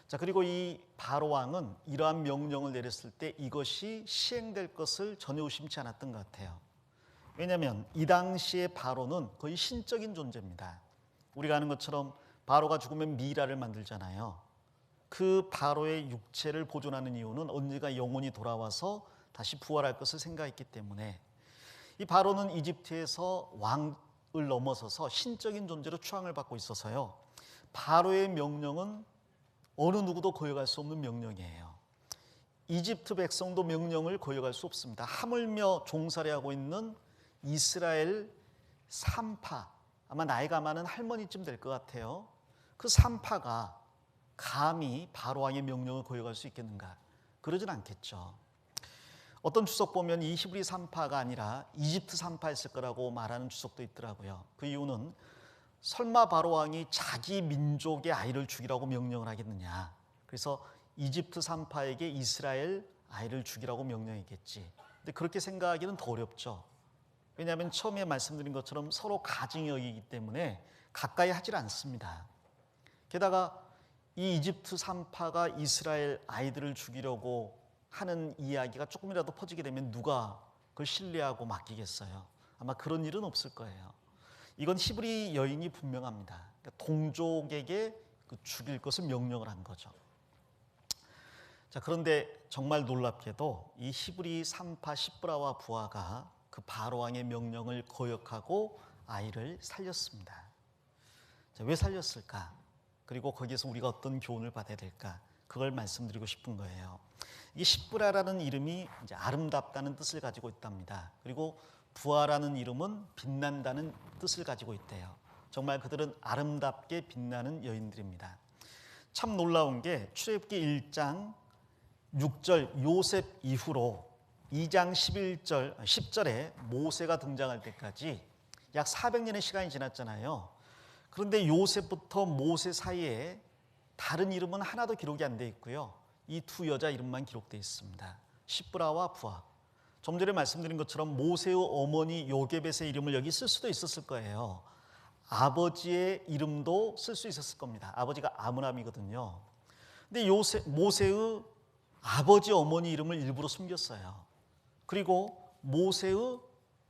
자, 그리고 이 바로 왕은 이러한 명령을 내렸을 때 이것이 시행될 것을 전혀 의심치 않았던 것 같아요. 왜냐하면 이 당시의 바로는 거의 신적인 존재입니다. 우리가 아는 것처럼 바로가 죽으면 미라를 만들잖아요. 그 바로의 육체를 보존하는 이유는 언젠가 영혼이 돌아와서 다시 부활할 것을 생각했기 때문에 이 바로는 이집트에서 왕을 넘어서서 신적인 존재로 추앙을 받고 있어서요. 바로의 명령은 어느 누구도 거역할 수 없는 명령이에요. 이집트 백성도 명령을 거역할 수 없습니다. 하물며 종살이하고 있는 이스라엘 산파, 아마 나이가 많은 할머니쯤 될 것 같아요. 그 산파가 감히 바로왕의 명령을 거역할 수 있겠는가? 그러진 않겠죠. 어떤 주석 보면 이 히브리 산파가 아니라 이집트 산파였을 거라고 말하는 주석도 있더라고요. 그 이유는 설마 바로왕이 자기 민족의 아이를 죽이라고 명령을 하겠느냐. 그래서 이집트 산파에게 이스라엘 아이를 죽이라고 명령했겠지. 근데 그렇게 생각하기는 더 어렵죠. 왜냐하면 처음에 말씀드린 것처럼 서로 가증이 여기기 때문에 가까이 하질 않습니다. 게다가 이 이집트 산파가 이스라엘 아이들을 죽이려고 하는 이야기가 조금이라도 퍼지게 되면 누가 그걸 신뢰하고 맡기겠어요? 아마 그런 일은 없을 거예요. 이건 히브리 여인이 분명합니다. 그러니까 동족에게 죽일 것을 명령을 한 거죠. 자, 그런데 정말 놀랍게도 이 히브리 산파 시브라와 부하가 그 바로왕의 명령을 거역하고 아이를 살렸습니다. 자, 왜 살렸을까? 그리고 거기에서 우리가 어떤 교훈을 받아야 될까? 그걸 말씀드리고 싶은 거예요. 이 시브라라는 이름이 이제 아름답다는 뜻을 가지고 있답니다. 그리고 부하라는 이름은 빛난다는 뜻을 가지고 있대요. 정말 그들은 아름답게 빛나는 여인들입니다. 참 놀라운 게 출애굽기 1장 6절 요셉 이후로 2장 10절에 모세가 등장할 때까지 약 400년의 시간이 지났잖아요. 그런데 요셉부터 모세 사이에 다른 이름은 하나도 기록이 안 돼 있고요. 이 두 여자 이름만 기록되어 있습니다. 시브라와 부하. 좀 전에 말씀드린 것처럼 모세의 어머니 요게벳의 이름을 여기 쓸 수도 있었을 거예요. 아버지의 이름도 쓸 수 있었을 겁니다. 아버지가 아므람이거든요. 근데 모세의 아버지 어머니 이름을 일부러 숨겼어요. 그리고 모세의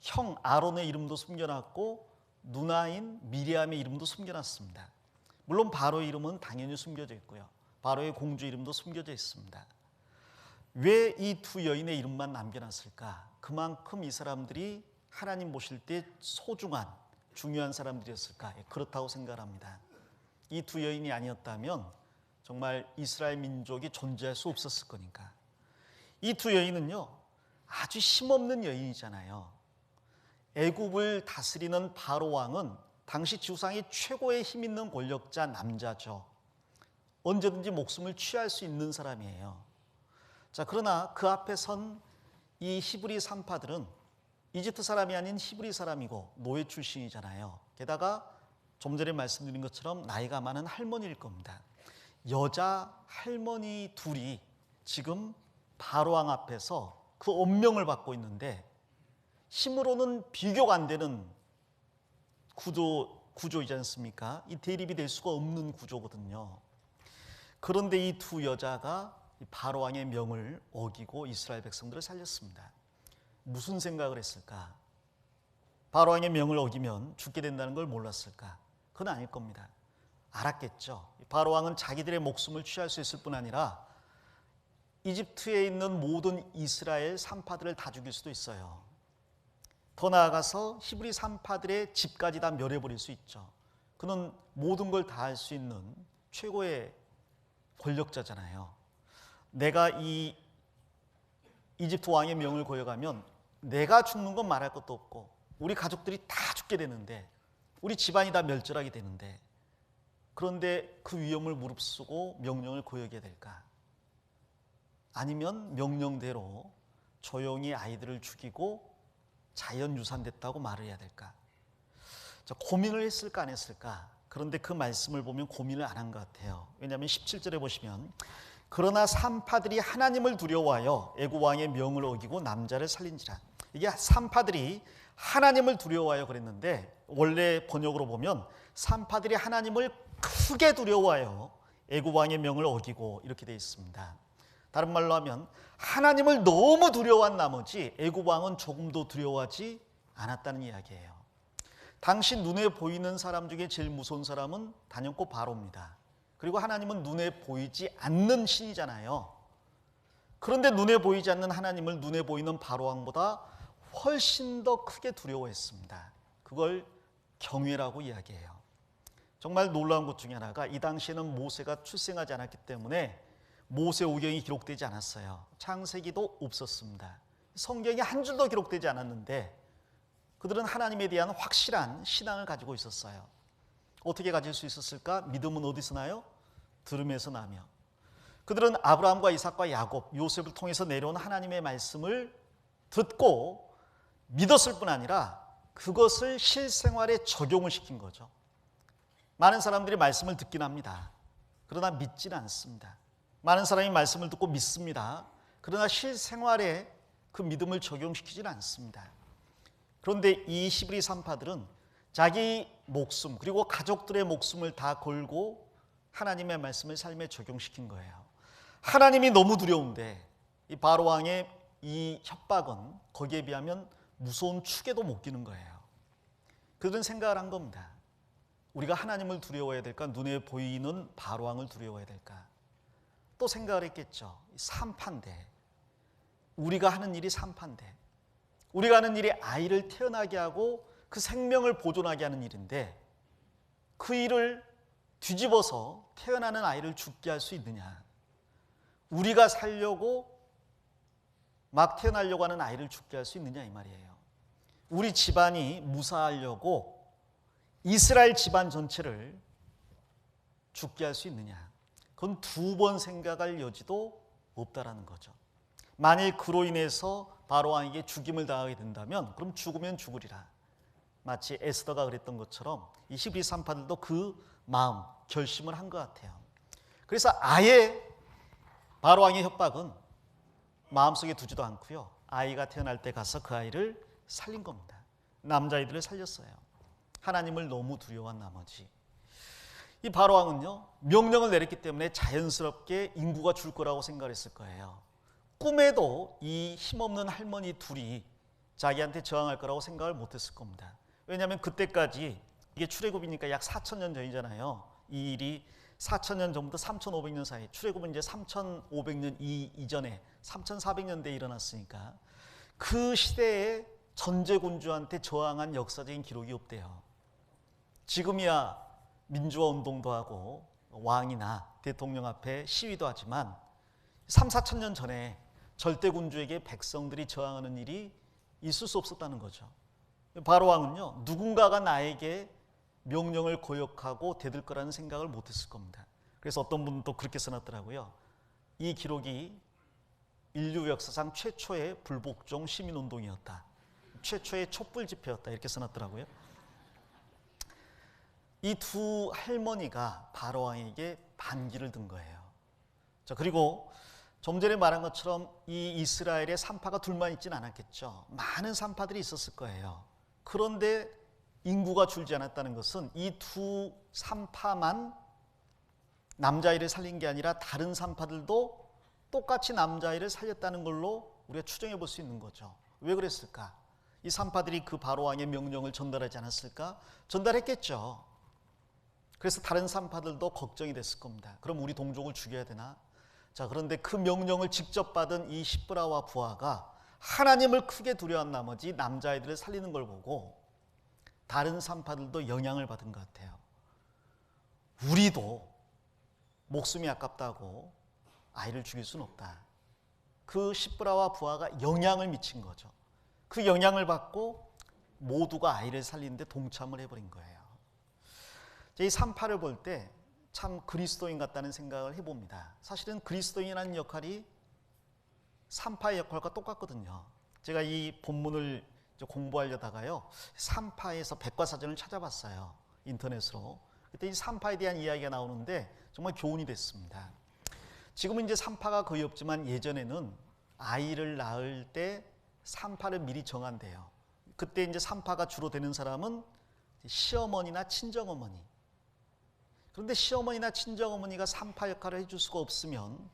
형 아론의 이름도 숨겨놨고 누나인 미리암의 이름도 숨겨놨습니다. 물론 바로의 이름은 당연히 숨겨져 있고요. 바로의 공주 이름도 숨겨져 있습니다. 왜 이 두 여인의 이름만 남겨놨을까? 그만큼 이 사람들이 하나님 보실 때 소중한 중요한 사람들이었을까? 그렇다고 생각합니다. 이 두 여인이 아니었다면 정말 이스라엘 민족이 존재할 수 없었을 거니까. 이 두 여인은요, 아주 힘없는 여인이잖아요. 애굽을 다스리는 바로 왕은 당시 지구상의 최고의 힘 있는 권력자 남자죠. 언제든지 목숨을 취할 수 있는 사람이에요. 자, 그러나 그 앞에 선 이 히브리 산파들은 이집트 사람이 아닌 히브리 사람이고 노예 출신이잖아요. 게다가 좀 전에 말씀드린 것처럼 나이가 많은 할머니일 겁니다. 여자 할머니 둘이 지금 바로왕 앞에서 그 엄명을 받고 있는데 힘으로는 비교가 안 되는 구조이지 않습니까? 이 대립이 될 수가 없는 구조거든요. 그런데 이 두 여자가 바로왕의 명을 어기고 이스라엘 백성들을 살렸습니다. 무슨 생각을 했을까? 바로왕의 명을 어기면 죽게 된다는 걸 몰랐을까? 그건 아닐 겁니다. 알았겠죠. 바로왕은 자기들의 목숨을 취할 수 있을 뿐 아니라 이집트에 있는 모든 이스라엘 산파들을 다 죽일 수도 있어요. 더 나아가서 히브리 산파들의 집까지 다 멸해버릴 수 있죠. 그는 모든 걸 다 할 수 있는 최고의 권력자잖아요. 내가 이 이집트 왕의 명을 거역하면 내가 죽는 건 말할 것도 없고 우리 가족들이 다 죽게 되는데, 우리 집안이 다 멸절하게 되는데, 그런데 그 위험을 무릅쓰고 명령을 거역해야 될까? 아니면 명령대로 조용히 아이들을 죽이고 자연유산됐다고 말을 해야 될까? 고민을 했을까 안 했을까? 그런데 그 말씀을 보면 고민을 안 한 것 같아요. 왜냐하면 17절에 보시면 그러나 산파들이 하나님을 두려워하여 애굽 왕의 명을 어기고 남자를 살린지라. 이게 산파들이 하나님을 두려워하여 그랬는데 원래 번역으로 보면 산파들이 하나님을 크게 두려워하여 애굽 왕의 명을 어기고 이렇게 되어 있습니다. 다른 말로 하면 하나님을 너무 두려워한 나머지 애굽 왕은 조금도 두려워하지 않았다는 이야기예요. 당시 눈에 보이는 사람 중에 제일 무서운 사람은 단연코 바로입니다. 그리고 하나님은 눈에 보이지 않는 신이잖아요. 그런데 눈에 보이지 않는 하나님을 눈에 보이는 바로 왕보다 훨씬 더 크게 두려워했습니다. 그걸 경외라고 이야기해요. 정말 놀라운 것 중에 하나가 이 당시에는 모세가 출생하지 않았기 때문에 모세 오경이 기록되지 않았어요. 창세기도 없었습니다. 성경이 한 줄도 기록되지 않았는데 그들은 하나님에 대한 확실한 신앙을 가지고 있었어요. 어떻게 가질 수 있었을까? 믿음은 어디서 나요? 들음에서 나며. 그들은 아브라함과 이삭과 야곱, 요셉을 통해서 내려온 하나님의 말씀을 듣고 믿었을 뿐 아니라 그것을 실생활에 적용을 시킨 거죠. 많은 사람들이 말씀을 듣긴 합니다. 그러나 믿지는 않습니다. 많은 사람이 말씀을 듣고 믿습니다. 그러나 실생활에 그 믿음을 적용시키지는 않습니다. 그런데 이 히브리 산파들은 자기 목숨 그리고 가족들의 목숨을 다 걸고 하나님의 말씀을 삶에 적용시킨 거예요. 하나님이 너무 두려운데 이 바로 왕의 이 협박은 거기에 비하면 무서운 축에도 못 끼는 거예요. 그들은 생각을 한 겁니다. 우리가 하나님을 두려워해야 될까? 눈에 보이는 바로 왕을 두려워해야 될까? 또 생각을 했겠죠. 산파인데, 우리가 하는 일이 산파인데, 우리가 하는 일이 아이를 태어나게 하고 그 생명을 보존하게 하는 일인데 그 일을 뒤집어서 태어나는 아이를 죽게 할 수 있느냐? 우리가 살려고 막 태어나려고 하는 아이를 죽게 할 수 있느냐 이 말이에요. 우리 집안이 무사하려고 이스라엘 집안 전체를 죽게 할 수 있느냐? 그건 두 번 생각할 여지도 없다라는 거죠. 만일 그로 인해서 바로 왕에게 죽임을 당하게 된다면 그럼 죽으면 죽으리라. 마치 에스더가 그랬던 것처럼 이 히브리 산파들도 그 마음, 결심을 한 것 같아요. 그래서 아예 바로 왕의 협박은 마음속에 두지도 않고요. 아이가 태어날 때 가서 그 아이를 살린 겁니다. 남자아이들을 살렸어요. 하나님을 너무 두려워한 나머지. 이 바로 왕은요, 명령을 내렸기 때문에 자연스럽게 인구가 줄 거라고 생각했을 거예요. 꿈에도 이 힘없는 할머니 둘이 자기한테 저항할 거라고 생각을 못했을 겁니다. 왜냐하면 그때까지 이게 출애굽이니까 약 4,000년 전이잖아요. 이 일이 4,000년 전부터 3,500년 사이, 출애굽은 이제 3,500년 이전에 3,400년대에 일어났으니까 그 시대에 전제군주한테 저항한 역사적인 기록이 없대요. 지금이야 민주화 운동도 하고 왕이나 대통령 앞에 시위도 하지만 3,4,000년 전에 절대군주에게 백성들이 저항하는 일이 있을 수 없었다는 거죠. 바로 왕은요, 누군가가 나에게 명령을 거역하고 대들 거라는 생각을 못했을 겁니다. 그래서 어떤 분은 또 그렇게 써놨더라고요. 이 기록이 인류 역사상 최초의 불복종 시민운동이었다. 최초의 촛불 집회였다. 이렇게 써놨더라고요. 이 두 할머니가 바로왕에게 반기를 든 거예요. 자, 그리고 좀 전에 말한 것처럼 이 이스라엘의 산파가 둘만 있지는 않았겠죠. 많은 산파들이 있었을 거예요. 그런데 인구가 줄지 않았다는 것은 이 두 산파만 남자아이를 살린 게 아니라 다른 산파들도 똑같이 남자아이를 살렸다는 걸로 우리가 추정해 볼 수 있는 거죠. 왜 그랬을까? 이 산파들이 그 바로왕의 명령을 전달하지 않았을까? 전달했겠죠. 그래서 다른 산파들도 걱정이 됐을 겁니다. 그럼 우리 동족을 죽여야 되나? 자, 그런데 그 명령을 직접 받은 이 시브라와 부하가 하나님을 크게 두려워한 나머지 남자아이들을 살리는 걸 보고 다른 산파들도 영향을 받은 것 같아요. 우리도 목숨이 아깝다고 아이를 죽일 수는 없다. 그 시브라와 부하가 영향을 미친 거죠. 그 영향을 받고 모두가 아이를 살리는데 동참을 해버린 거예요. 이 산파를 볼 때 참 그리스도인 같다는 생각을 해봅니다. 사실은 그리스도인이라는 역할이 산파의 역할과 똑같거든요. 제가 이 본문을 공부하려다가요, 산파에서 백과사전을 찾아봤어요. 인터넷으로. 그때 이 산파에 대한 이야기가 나오는데 정말 교훈이 됐습니다. 지금은 이제 산파가 거의 없지만 예전에는 아이를 낳을 때 산파를 미리 정한대요. 그때 이제 산파가 주로 되는 사람은 시어머니나 친정어머니. 그런데 시어머니나 친정어머니가 산파 역할을 해줄 수가 없으면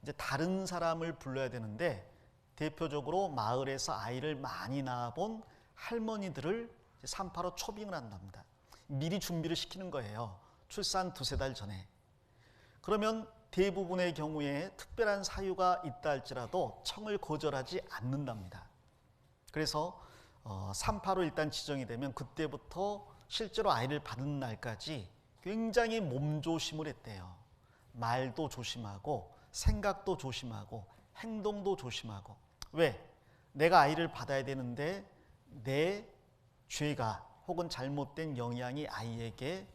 이제 다른 사람을 불러야 되는데 대표적으로 마을에서 아이를 많이 낳아본 할머니들을 산파로 초빙을 한답니다. 미리 준비를 시키는 거예요. 출산 두세 달 전에. 그러면 대부분의 경우에 특별한 사유가 있다 할지라도 청을 거절하지 않는답니다. 그래서 산파로 일단 지정이 되면 그때부터 실제로 아이를 받는 날까지 굉장히 몸조심을 했대요. 말도 조심하고 생각도 조심하고 행동도 조심하고. 왜? 내가 아이를 받아야 되는데 내 죄가 혹은 잘못된 영향이 아이에게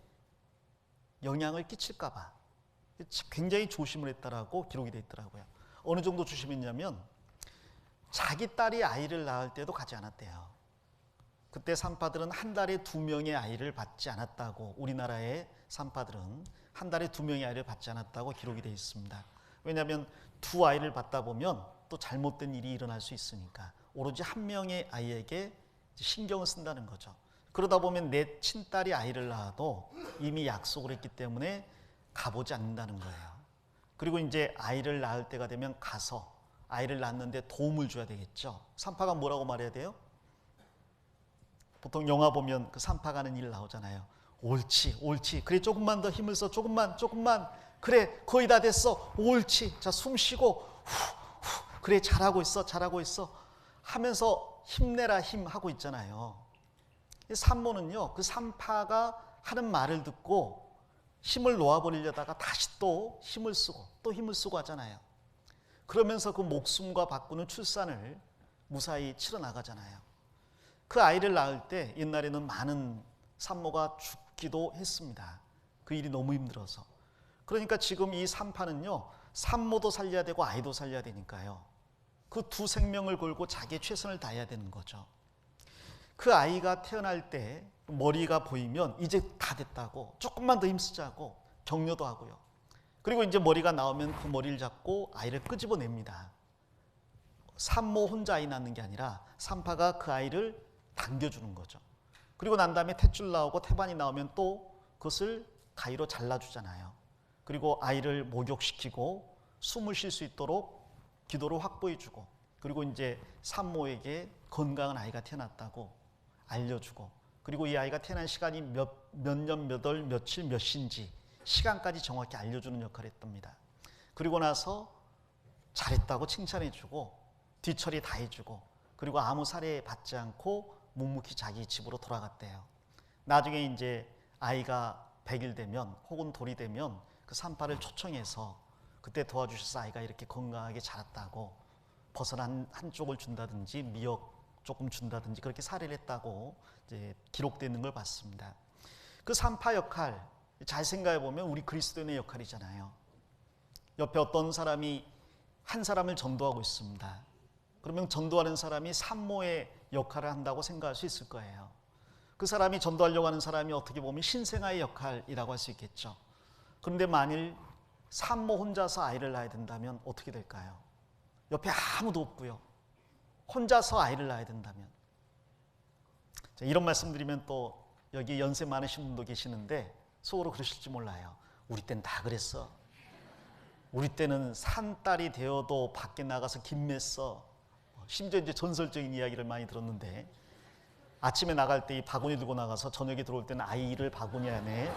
영향을 끼칠까 봐 굉장히 조심을 했다라고 기록이 되어 있더라고요. 어느 정도 조심했냐면 자기 딸이 아이를 낳을 때도 가지 않았대요. 그때 산파들은 한 달에 2명의 아이를 받지 않았다고, 우리나라의 산파들은 한 달에 2명의 아이를 받지 않았다고 기록이 되어 있습니다. 왜냐하면 2아이를 받다 보면 또 잘못된 일이 일어날 수 있으니까 오로지 한 명의 아이에게 신경을 쓴다는 거죠. 그러다 보면 내 친딸이 아이를 낳아도 이미 약속을 했기 때문에 가보지 않는다는 거예요. 그리고 이제 아이를 낳을 때가 되면 가서 아이를 낳는데 도움을 줘야 되겠죠. 산파가 뭐라고 말해야 돼요? 보통 영화 보면 그 산파가 하는 일 나오잖아요. 옳지, 옳지. 그래, 조금만 더 힘을 써. 조금만. 그래, 거의 다 됐어. 옳지. 자, 숨 쉬고 후. 그래, 잘하고 있어. 하면서 힘내라 힘 하고 있잖아요. 산모는요, 그 산파가 하는 말을 듣고 힘을 놓아버리려다가 다시 또 힘을 쓰고 하잖아요. 그러면서 그 목숨과 바꾸는 출산을 무사히 치러 나가잖아요. 그 아이를 낳을 때 옛날에는 많은 산모가 죽기도 했습니다. 그 일이 너무 힘들어서. 그러니까 지금 이 산파는요, 산모도 살려야 되고 아이도 살려야 되니까요. 그 두 생명을 걸고 자기의 최선을 다해야 되는 거죠. 그 아이가 태어날 때 머리가 보이면 이제 다 됐다고, 조금만 더 힘쓰자고 격려도 하고요. 그리고 이제 머리가 나오면 그 머리를 잡고 아이를 끄집어냅니다. 산모 혼자 아이 낳는 게 아니라 산파가 그 아이를 당겨주는 거죠. 그리고 난 다음에 탯줄 나오고 태반이 나오면 또 그것을 가위로 잘라주잖아요. 그리고 아이를 목욕시키고 숨을 쉴 수 있도록 기도를 확보해주고, 그리고 이제 산모에게 건강한 아이가 태어났다고 알려주고, 그리고 이 아이가 태어난 시간이 몇 년, 몇 월, 며칠, 몇 시인지 시간까지 정확히 알려주는 역할을 했답니다. 그리고 나서 잘했다고 칭찬해주고 뒤처리 다 해주고, 그리고 아무 살해 받지 않고 묵묵히 자기 집으로 돌아갔대요. 나중에 이제 아이가 100일 되면 혹은 돌이 되면 그 산파를 초청해서 그때 도와주셔서 아이가 이렇게 건강하게 자랐다고 벗어난 한쪽을 준다든지 미역 조금 준다든지 그렇게 살해를 했다고 이제 기록되어 있는 걸 봤습니다. 그 산파 역할 잘 생각해 보면 우리 그리스도인의 역할이잖아요. 옆에 어떤 사람이 한 사람을 전도하고 있습니다. 그러면 전도하는 사람이 산모의 역할을 한다고 생각할 수 있을 거예요. 그 사람이 전도하려고 하는 사람이 어떻게 보면 신생아의 역할이라고 할 수 있겠죠. 그런데 만일 산모 혼자서 아이를 낳아야 된다면 어떻게 될까요? 옆에 아무도 없고요. 혼자서 아이를 낳아야 된다면. 이런 말씀 드리면 또 여기 연세 많으신 분도 계시는데 속으로 그러실지 몰라요. 우리 때는 다 그랬어. 우리 때는 산딸이 되어도 밖에 나가서 김맸어. 심지어 이제 전설적인 이야기를 많이 들었는데 아침에 나갈 때 이 바구니 들고 나가서 저녁에 들어올 때는 아이를 바구니 안에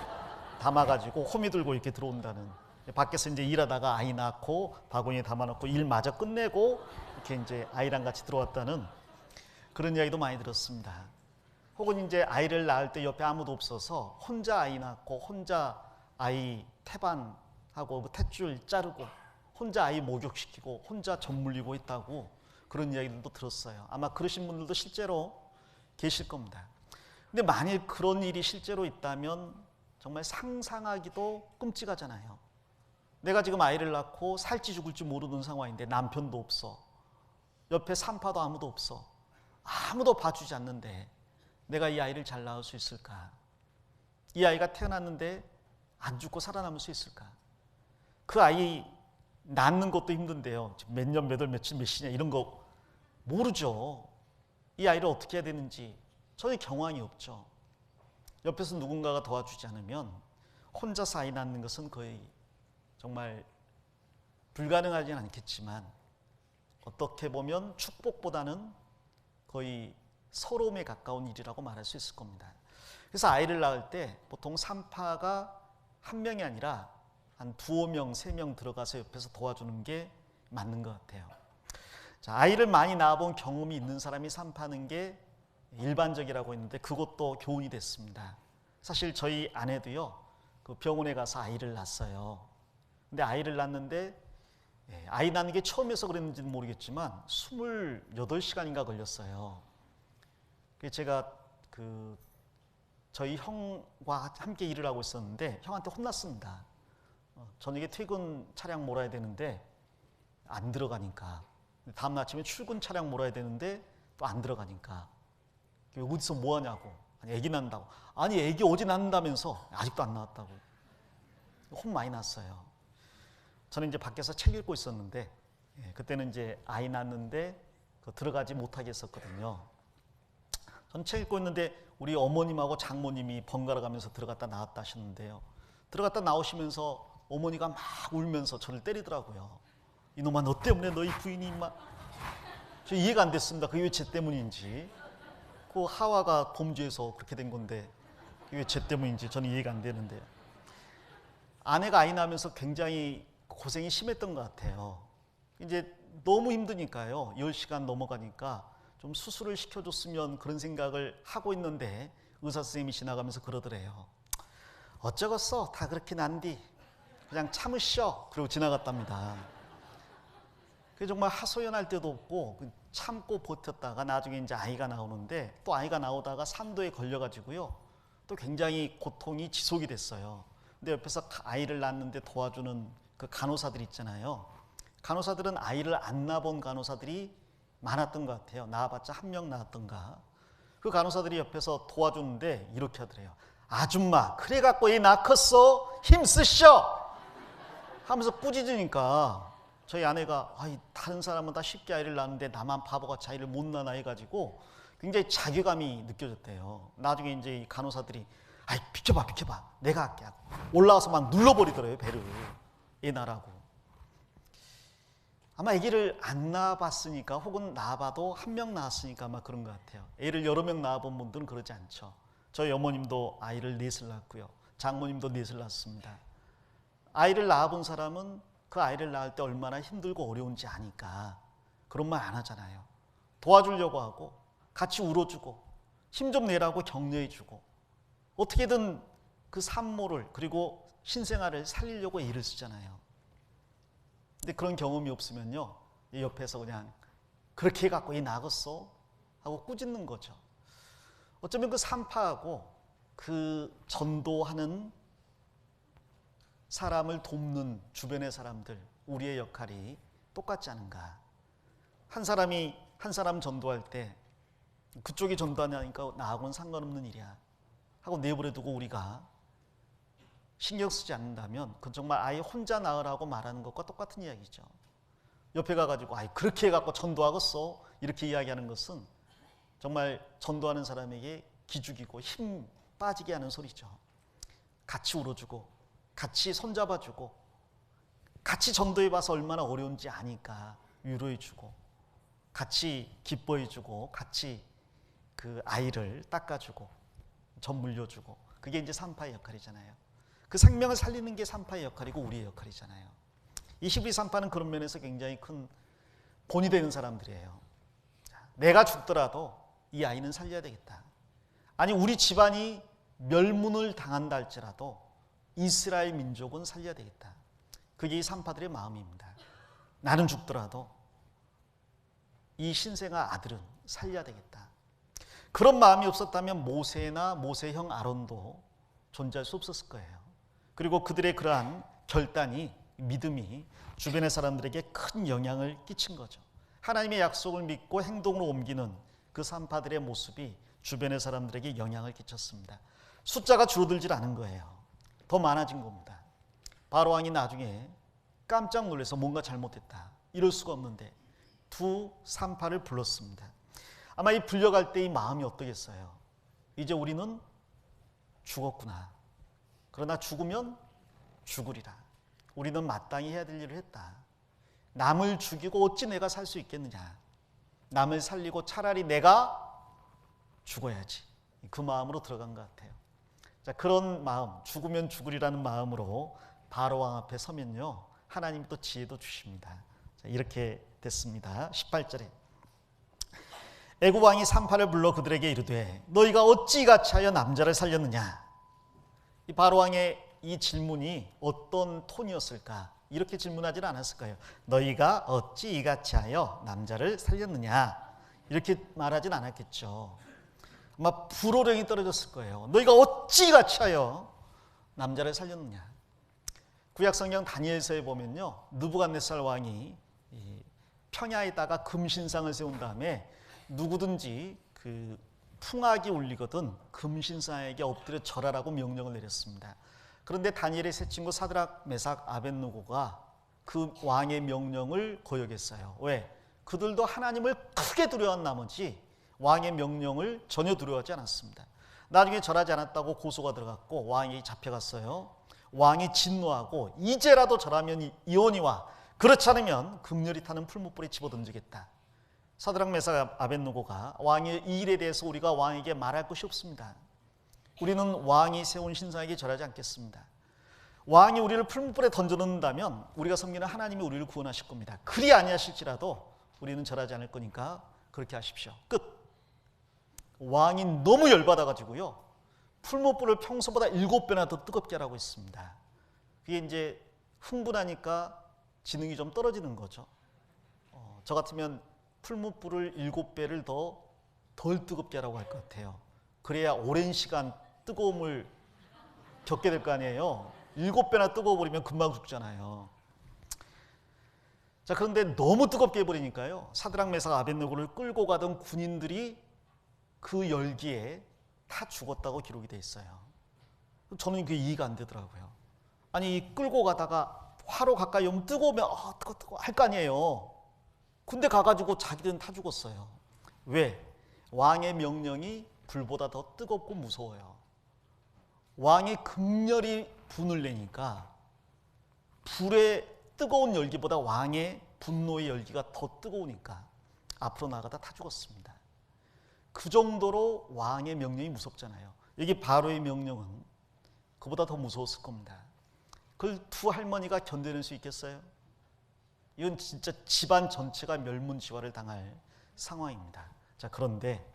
담아가지고 호미 들고 이렇게 들어온다는, 밖에서 이제 일하다가 아이 낳고 바구니에 담아놓고 일 마저 끝내고 이렇게 이제 아이랑 같이 들어왔다는 그런 이야기도 많이 들었습니다. 혹은 이제 아이를 낳을 때 옆에 아무도 없어서 혼자 아이 낳고 혼자 아이 태반하고 탯줄 자르고 혼자 아이 목욕시키고 혼자 젖 물리고 있다고 그런 이야기들도 들었어요. 아마 그러신 분들도 실제로 계실 겁니다. 근데 만일 그런 일이 실제로 있다면 정말 상상하기도 끔찍하잖아요. 내가 지금 아이를 낳고 살지 죽을지 모르는 상황인데 남편도 없어. 옆에 산파도 아무도 없어. 아무도 봐주지 않는데 내가 이 아이를 잘 낳을 수 있을까? 이 아이가 태어났는데 안 죽고 살아남을 수 있을까? 그 아이 낳는 것도 힘든데요. 몇 년, 몇 월, 며칠, 몇 시냐 이런 거 모르죠. 이 아이를 어떻게 해야 되는지 전혀 경황이 없죠. 옆에서 누군가가 도와주지 않으면 혼자서 아이 낳는 것은 거의 정말 불가능하진 않겠지만 어떻게 보면 축복보다는 거의 서러움에 가까운 일이라고 말할 수 있을 겁니다. 그래서 아이를 낳을 때 보통 산파가 한 명이 아니라 한 두어 명, 세 명 들어가서 옆에서 도와주는 게 맞는 것 같아요. 자, 아이를 많이 낳아본 경험이 있는 사람이 산파는 게 일반적이라고 했는데 그것도 교훈이 됐습니다. 사실 저희 아내도요, 그 병원에 가서 아이를 낳았어요. 근데 아이를 낳는데 아이 낳는 게 처음에서 그랬는지는 모르겠지만 28시간인가 걸렸어요. 제가 저희 형과 함께 일을 하고 있었는데 형한테 혼났습니다. 저녁에 퇴근 차량 몰아야 되는데 안 들어가니까, 다음 날 아침에 출근 차량 몰아야 되는데 또 안 들어가니까 어디서 뭐 하냐고. 아니 애기 낳는다고. 아니 애기 어제 낳는다면서 아직도 안 나왔다고. 혼 많이 났어요. 저는 이제 밖에서 책 읽고 있었는데 그때는 이제 아이 낳는데 들어가지 못하게 했었거든요. 저는 책 읽고 있는데 우리 어머님하고 장모님이 번갈아 가면서 들어갔다 나왔다 하시는데요. 들어갔다 나오시면서 어머니가 막 울면서 저를 때리더라고요. 이놈아 너 때문에 너희 부인이 임마. 저 이해가 안 됐습니다. 그게 왜 쟤 때문인지. 그 하와가 범죄해서 그렇게 된 건데 그게 왜 쟤 때문인지 저는 이해가 안 되는데, 아내가 아이 낳으면서 굉장히 고생이 심했던 것 같아요. 이제 너무 힘드니까요. 10시간 넘어가니까 좀 수술을 시켜줬으면 그런 생각을 하고 있는데 의사 선생님이 지나가면서 그러더래요. 어쩌겠어 다 그렇게 난디 그냥 참으셔. 그리고 지나갔답니다. 그게 정말 하소연할 데도 없고 참고 버텼다가 나중에 이제 아이가 나오는데 또 아이가 나오다가 산도에 걸려가지고요. 또 굉장히 고통이 지속이 됐어요. 근데 옆에서 아이를 낳는데 도와주는 그 간호사들 있잖아요. 간호사들은 아이를 안 낳아본 간호사들이 많았던 것 같아요. 낳아봤자 한 명 낳았던가. 그 간호사들이 옆에서 도와주는데 이렇게 하더래요. 아줌마 그래갖고 애 낳겠어? 힘쓰셔! 하면서 꾸짖으니까 저희 아내가 다른 사람은 다 쉽게 아이를 낳는데 나만 바보같이 아이를 못 낳나 해가지고 굉장히 자괴감이 느껴졌대요. 나중에 이제 이 간호사들이 비켜봐 내가 할게 하고 올라와서 막 눌러버리더래요. 배를 애 낳으라고. 아마 아기를 안 낳아봤으니까 혹은 낳아봐도 한 명 낳았으니까 아마 그런 것 같아요. 애를 여러 명 낳아본 분들은 그러지 않죠. 저희 어머님도 아이를 넷을 낳았고요. 장모님도 넷을 낳았습니다. 아이를 낳아본 사람은 그 아이를 낳을 때 얼마나 힘들고 어려운지 아니까 그런 말 안 하잖아요. 도와주려고 하고 같이 울어주고 힘 좀 내라고 격려해주고 어떻게든 그 산모를 그리고 신생아를 살리려고 애를 쓰잖아요. 근데 그런 경험이 없으면요 옆에서 그냥 그렇게 해갖고 이 나겠어? 하고 꾸짖는 거죠. 어쩌면 그 산파하고 그 전도하는 사람을 돕는 주변의 사람들, 우리의 역할이 똑같지 않은가. 한 사람이 한 사람 전도할 때 그쪽이 전도하냐니까 나하고는 상관없는 일이야 하고 내버려 두고 우리가 신경 쓰지 않는다면 그건 정말 아예 혼자 나으라고 말하는 것과 똑같은 이야기죠. 옆에 가가지고 아이 그렇게 해갖고 전도하겠어 이렇게 이야기하는 것은 정말 전도하는 사람에게 기죽이고 힘 빠지게 하는 소리죠. 같이 울어주고 같이 손잡아주고 같이 전도해봐서 얼마나 어려운지 아니까 위로해주고 같이 기뻐해주고 같이 그 아이를 닦아주고 젖 물려주고 그게 이제 산파의 역할이잖아요. 그 생명을 살리는 게 산파의 역할이고 우리의 역할이잖아요. 이 히브리 산파는 그런 면에서 굉장히 큰 본이 되는 사람들이에요. 내가 죽더라도 이 아이는 살려야 되겠다. 아니 우리 집안이 멸문을 당한다 할지라도 이스라엘 민족은 살려야 되겠다. 그게 이 산파들의 마음입니다. 나는 죽더라도 이 신생아 아들은 살려야 되겠다. 그런 마음이 없었다면 모세나 모세형 아론도 존재할 수 없었을 거예요. 그리고 그들의 그러한 결단이, 믿음이 주변의 사람들에게 큰 영향을 끼친 거죠. 하나님의 약속을 믿고 행동으로 옮기는 그 산파들의 모습이 주변의 사람들에게 영향을 끼쳤습니다. 숫자가 줄어들질 않은 거예요. 더 많아진 겁니다. 바로왕이 나중에 깜짝 놀라서 뭔가 잘못했다. 이럴 수가 없는데 두 산파를 불렀습니다. 아마 이 불려갈 때 이 마음이 어떠겠어요? 이제 우리는 죽었구나. 그러나 죽으면 죽으리라. 우리는 마땅히 해야 될 일을 했다. 남을 죽이고 어찌 내가 살 수 있겠느냐. 남을 살리고 차라리 내가 죽어야지. 그 마음으로 들어간 것 같아요. 자, 그런 마음, 죽으면 죽으리라는 마음으로 바로왕 앞에 서면요, 하나님이 또 지혜도 주십니다. 자, 이렇게 됐습니다. 18절에 애굽 왕이 산파를 불러 그들에게 이르되 너희가 어찌 이같이 하여 남자를 살렸느냐. 이 바로왕의 이 질문이 어떤 톤이었을까? 이렇게 질문하지는 않았을까요? 너희가 어찌 이같이 하여 남자를 살렸느냐? 이렇게 말하진 않았겠죠. 아마 불호령이 떨어졌을 거예요. 너희가 어찌 이같이 하여 남자를 살렸느냐? 구약성경 다니엘서에 보면요, 느부갓네살 왕이 평야에다가 금신상을 세운 다음에 누구든지 그 풍악이 울리거든 금신상에게 엎드려 절하라고 명령을 내렸습니다. 그런데 다니엘의 세 친구 사드락, 메삭, 아벳느고가 그 왕의 명령을 거역했어요. 왜? 그들도 하나님을 크게 두려워한 나머지 왕의 명령을 전혀 두려워하지 않았습니다. 나중에 절하지 않았다고 고소가 들어갔고 왕이 잡혀갔어요. 왕이 진노하고 이제라도 절하면 이혼이와 그렇지 않으면 극렬히 타는 풀무불에 집어던지겠다. 사드락, 메삭, 아벳느고가 왕의 이 일에 대해서 우리가 왕에게 말할 것이 없습니다. 우리는 왕이 세운 신상에게 절하지 않겠습니다. 왕이 우리를 풀무불에 던져놓는다면 우리가 섬기는 하나님이 우리를 구원하실 겁니다. 그리 아니하실지라도 우리는 절하지 않을 거니까 그렇게 하십시오. 끝. 왕이 너무 열받아가지고요, 풀무불을 평소보다 7배나 더 뜨겁게 하라고 했습니다. 그게 이제 흥분하니까 지능이 좀 떨어지는 거죠. 저 같으면 풀무불을 7배를 덜 뜨겁게 하라고 할 것 같아요. 그래야 오랜 시간 뜨거움을 겪게 될 거 아니에요. 7배나 뜨거워버리면 금방 죽잖아요. 자, 그런데 너무 뜨겁게 해버리니까요, 사드락, 메삭, 아벳느고를 끌고 가던 군인들이 그 열기에 다 죽었다고 기록이 돼 있어요. 저는 그게 이해가 안 되더라고요. 아니, 끌고 가다가 화로 가까이 오면 뜨거우면 뜨거 할 거 아니에요. 근데 가가지고 자기들은 다 죽었어요. 왜? 왕의 명령이 불보다 더 뜨겁고 무서워요. 왕이 극렬히 분을 내니까 불의 뜨거운 열기보다 왕의 분노의 열기가 더 뜨거우니까 앞으로 나가다 다 죽었습니다. 그 정도로 왕의 명령이 무섭잖아요. 여기 바로의 명령은 그보다 더 무서웠을 겁니다. 그걸 두 할머니가 견뎌낼 수 있겠어요? 이건 진짜 집안 전체가 멸문지화를 당할 상황입니다. 자, 그런데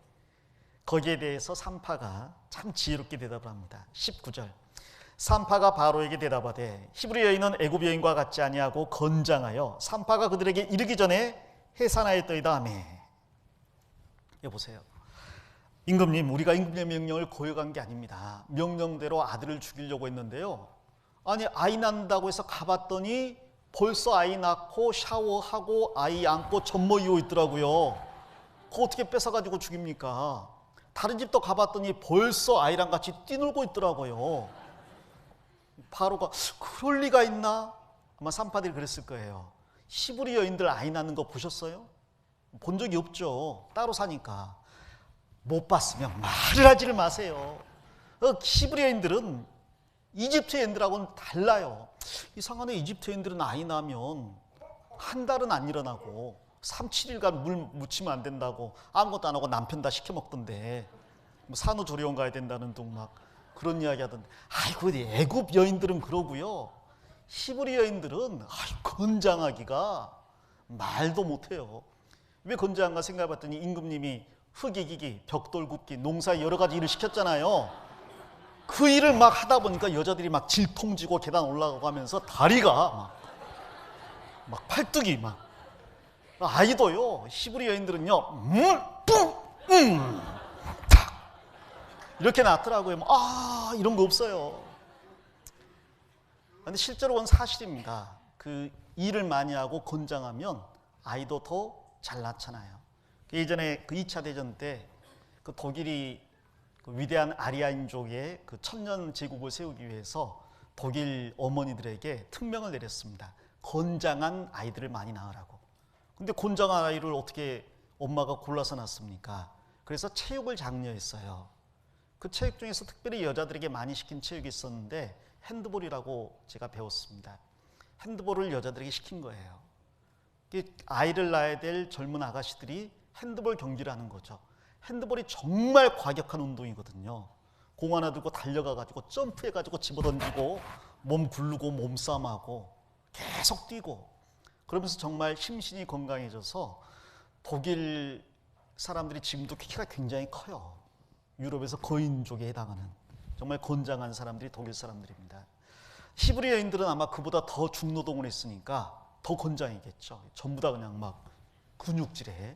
거기에 대해서 산파가 참 지혜롭게 대답을 합니다. 19절. 산파가 바로에게 대답하되 히브리 여인은 애굽 여인과 같지 아니하고 건장하여 산파가 그들에게 이르기 전에 해산하였더이다 하매. 여보세요. 임금님, 우리가 임금의 명령을 거역한 게 아닙니다. 명령대로 아들을 죽이려고 했는데요. 아니, 아이 낳는다고 해서 가봤더니 벌써 아이 낳고 샤워하고 아이 안고 젖먹이고 있더라고요. 그거 어떻게 뺏어가지고 죽입니까? 다른 집도 가봤더니 벌써 아이랑 같이 뛰놀고 있더라고요. 바로가 그럴 리가 있나? 아마 산파들이 그랬을 거예요. 히브리 여인들 아이 낳는 거 보셨어요? 본 적이 없죠. 따로 사니까. 못 봤으면 말을 하지를 마세요. 히브리 여인들은 이집트 여인들하고는 달라요. 이상하네. 이집트 여인들은 아이 낳으면 한 달은 안 일어나고 3, 7일간 물 묻히면 안 된다고 아무것도 안 하고 남편 다 시켜 먹던데, 뭐 산후조리원 가야 된다는 둥 막 그런 이야기 하던데, 아이고 애굽 여인들은 그러고요. 히브리 여인들은 건장하기가 말도 못해요. 왜 건장한가 생각해봤더니 임금님이 흙이기기, 벽돌 굽기, 농사 여러 가지 일을 시켰잖아요. 그 일을 막 하다 보니까 여자들이 막 질통지고 계단 올라가고 하면서 다리가 막 팔뚝이 막, 아이도요, 히브리 여인들은요, 이렇게 낳더라고요. 이런 거 없어요. 근데 실제로 건 사실입니다. 그 일을 많이 하고 건장하면 아이도 더 잘 낳잖아요. 예전에 그 2차 대전 때 그 독일이 그 위대한 아리아인족의 그 천년 제국을 세우기 위해서 독일 어머니들에게 특명을 내렸습니다. 건장한 아이들을 많이 낳으라고. 근데 건장한 아이를 어떻게 엄마가 골라서 낳습니까? 그래서 체육을 장려했어요. 그 체육 중에서 특별히 여자들에게 많이 시킨 체육이 있었는데 핸드볼이라고 제가 배웠습니다. 핸드볼을 여자들에게 시킨 거예요. 아이를 낳아야 될 젊은 아가씨들이 핸드볼 경기를 하는 거죠. 핸드볼이 정말 과격한 운동이거든요. 공 하나 들고 달려가가지고 점프해가지고 집어던지고 몸 굴르고 몸싸움하고 계속 뛰고, 그러면서 정말 심신이 건강해져서 독일 사람들이 지금도 키가 굉장히 커요. 유럽에서 거인족에 해당하는 정말 건장한 사람들이 독일 사람들입니다. 히브리 여인들은 아마 그보다 더 중노동을 했으니까 더 건장이겠죠. 전부 다 그냥 막 근육질에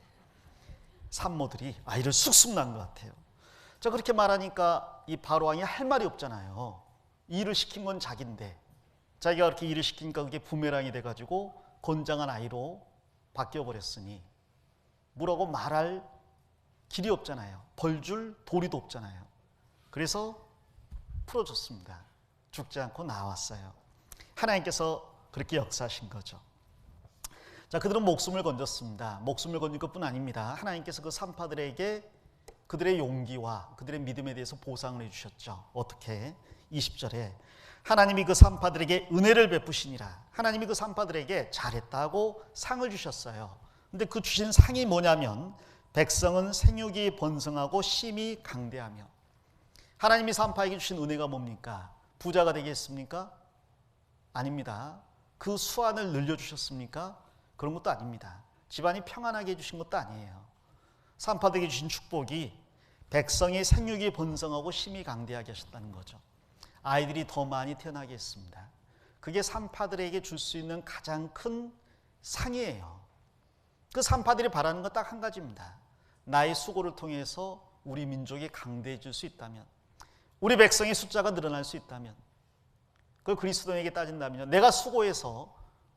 산모들이 아이를 쑥쑥 낳은 것 같아요. 자, 그렇게 말하니까 이 바로왕이 할 말이 없잖아요. 일을 시킨 건 자기인데, 자기가 그렇게 일을 시키니까 그게 부메랑이 돼가지고 건장한 아이로 바뀌어버렸으니 뭐라고 말할 길이 없잖아요. 벌줄 도리도 없잖아요. 그래서 풀어줬습니다. 죽지 않고 나왔어요. 하나님께서 그렇게 역사하신 거죠. 자, 그들은 목숨을 건졌습니다. 목숨을 건진 것뿐 아닙니다. 하나님께서 그 산파들에게 그들의 용기와 그들의 믿음에 대해서 보상을 해주셨죠. 어떻게? 20절에 하나님이 그 산파들에게 은혜를 베푸시니라. 하나님이 그 산파들에게 잘했다고 상을 주셨어요. 근데 그 주신 상이 뭐냐면 백성은 생육이 번성하고 심히 강대하며. 하나님이 산파에게 주신 은혜가 뭡니까? 부자가 되겠습니까? 아닙니다. 그 수완을 늘려주셨습니까? 그런 것도 아닙니다. 집안이 평안하게 해주신 것도 아니에요. 산파들에게 주신 축복이 백성의 생육이 번성하고 심히 강대하게 하셨다는 거죠. 아이들이 더 많이 태어나게 했습니다. 그게 산파들에게 줄 수 있는 가장 큰 상이에요. 그 산파들이 바라는 건 딱 한 가지입니다. 나의 수고를 통해서 우리 민족이 강대해질 수 있다면, 우리 백성의 숫자가 늘어날 수 있다면, 그걸 그리스도인에게 따진다면요, 내가 수고해서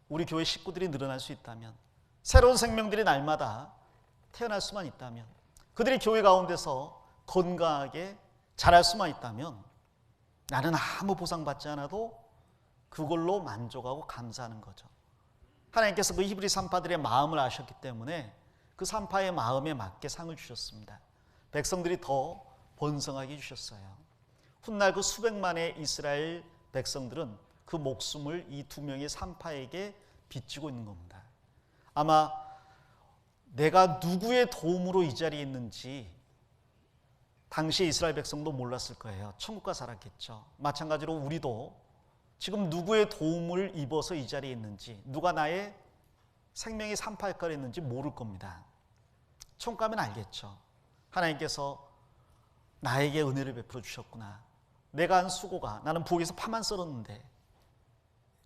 우리 교회 식구들이 늘어날 수 있다면, 새로운 생명들이 날마다 태어날 수만 있다면, 그들이 교회 가운데서 건강하게 자랄 수만 있다면 나는 아무 보상받지 않아도 그걸로 만족하고 감사하는 거죠. 하나님께서 그 히브리 산파들의 마음을 아셨기 때문에 그 산파의 마음에 맞게 상을 주셨습니다. 백성들이 더 번성하게 해주셨어요. 훗날 그 수백만의 이스라엘 백성들은 그 목숨을 이 두 명의 산파에게 빚지고 있는 겁니다. 아마 내가 누구의 도움으로 이 자리에 있는지 당시 이스라엘 백성도 몰랐을 거예요. 천국가 살았겠죠. 마찬가지로 우리도 지금 누구의 도움을 입어서 이 자리에 있는지, 누가 나의 생명의 산파역할을 했는지 모를 겁니다. 천국 가면 알겠죠. 하나님께서 나에게 은혜를 베풀어 주셨구나. 내가 한 수고가, 나는 부엌에서 파만 썰었는데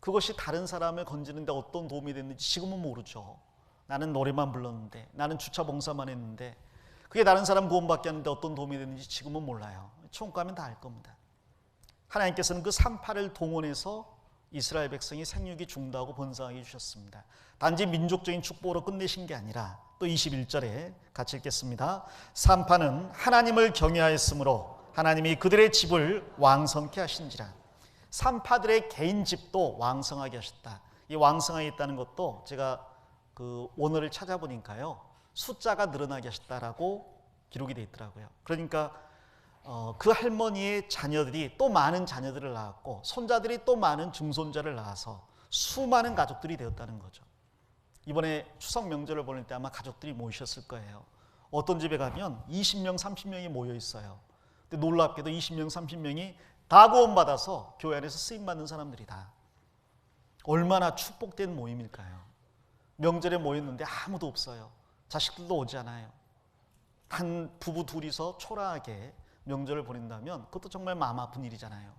그것이 다른 사람을 건지는데 어떤 도움이 됐는지 지금은 모르죠. 나는 노래만 불렀는데, 나는 주차 봉사만 했는데 그게 다른 사람 구원받게 하는데 어떤 도움이 되는지 지금은 몰라요. 천국 가면 다 알 겁니다. 하나님께서는 그 산파를 동원해서 이스라엘 백성이 생육이 중다하고 번성하게 해주셨습니다. 단지 민족적인 축복으로 끝내신 게 아니라 또 21절에 같이 읽겠습니다. 산파는 하나님을 경외하였으므로 하나님이 그들의 집을 왕성케 하신지라. 산파들의 개인 집도 왕성하게 하셨다. 이 왕성하게 있다는 것도 제가 그 원어를 찾아보니까요, 숫자가 늘어나게 하셨다라고 기록이 되어 있더라고요. 그러니까 그 할머니의 자녀들이 또 많은 자녀들을 낳았고 손자들이 또 많은 증손자를 낳아서 수많은 가족들이 되었다는 거죠. 이번에 추석 명절을 보낼 때 아마 가족들이 모이셨을 거예요. 어떤 집에 가면 20명, 30명이 모여 있어요. 근데 놀랍게도 20명, 30명이 다 구원받아서 교회 안에서 쓰임받는 사람들이다. 얼마나 축복된 모임일까요? 명절에 모였는데 아무도 없어요. 자식들도 오지 않아요. 한 부부 둘이서 초라하게 명절을 보낸다면 그것도 정말 마음 아픈 일이잖아요.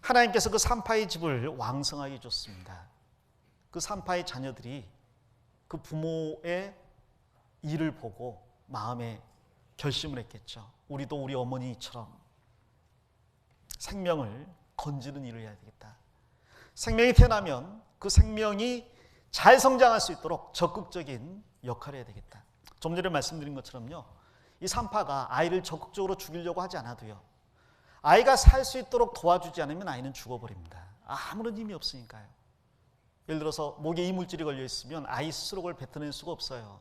하나님께서 그 산파의 집을 왕성하게 줬습니다. 그 산파의 자녀들이 그 부모의 일을 보고 마음에 결심을 했겠죠. 우리도 우리 어머니처럼 생명을 건지는 일을 해야 되겠다. 생명이 태어나면 그 생명이 잘 성장할 수 있도록 적극적인 역할을 해야 되겠다. 좀 전에 말씀드린 것처럼요, 이 산파가 아이를 적극적으로 죽이려고 하지 않아도요, 아이가 살 수 있도록 도와주지 않으면 아이는 죽어버립니다. 아무런 힘이 없으니까요. 예를 들어서 목에 이물질이 걸려 있으면 아이 스스로 그걸 뱉어낼 수가 없어요.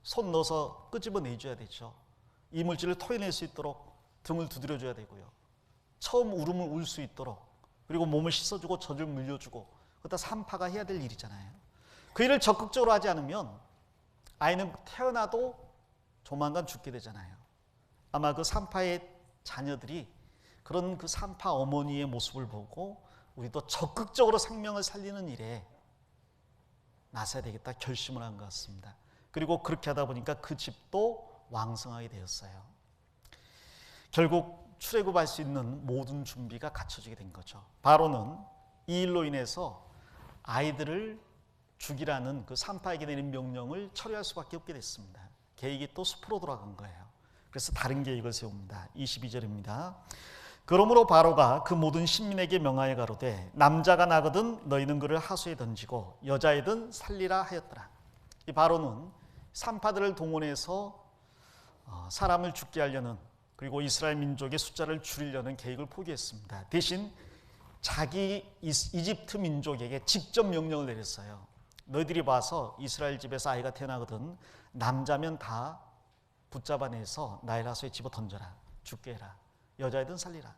손 넣어서 끄집어내줘야 되죠. 이물질을 토해낼 수 있도록 등을 두드려줘야 되고요. 처음 울음을 울 수 있도록, 그리고 몸을 씻어주고 젖을 물려주고, 그것도 산파가 해야 될 일이잖아요. 그 일을 적극적으로 하지 않으면 아이는 태어나도 조만간 죽게 되잖아요. 아마 그 산파의 자녀들이 그런 그 산파 어머니의 모습을 보고 우리도 적극적으로 생명을 살리는 일에 나서야 되겠다 결심을 한 것 같습니다. 그리고 그렇게 하다 보니까 그 집도 왕성하게 되었어요. 결국 출애굽할 수 있는 모든 준비가 갖춰지게 된 거죠. 바로는 이 일로 인해서 아이들을 죽이라는 그 산파에게 내린 명령을 철회할 수밖에 없게 됐습니다. 계획이 또 숲으로 돌아간 거예요. 그래서 다른 계획을 세웁니다. 22절입니다. 그러므로 바로가 그 모든 신민에게 명하여 가로되 남자가 나거든 너희는 그를 하수에 던지고 여자이든 살리라 하였더라. 이 바로는 산파들을 동원해서 사람을 죽게 하려는, 그리고 이스라엘 민족의 숫자를 줄이려는 계획을 포기했습니다. 대신 자기 이집트 민족에게 직접 명령을 내렸어요. 너희들이 봐서 이스라엘 집에서 아이가 태어나거든 남자면 다 붙잡아내서 나일 하수에 집어 던져라. 죽게 해라. 여자이든 살리라.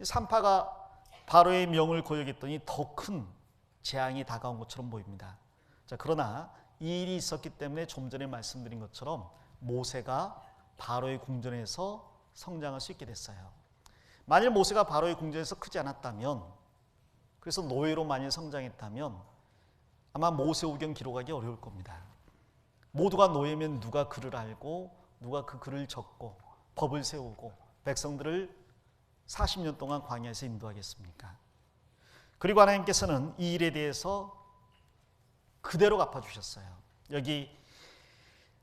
산파가 바로의 명을 거역했더니 더 큰 재앙이 다가온 것처럼 보입니다. 자, 그러나 이 일이 있었기 때문에 좀 전에 말씀드린 것처럼 모세가 바로의 궁전에서 성장할 수 있게 됐어요. 만일 모세가 바로의 궁전에서 크지 않았다면, 그래서 노예로 만일 성장했다면 아마 모세오경 기록하기 어려울 겁니다. 모두가 노예면 누가 글을 알고 누가 그 글을 적고 법을 세우고 백성들을 40년 동안 광야에서 인도하겠습니까? 그리고 하나님께서는 이 일에 대해서 그대로 갚아주셨어요. 여기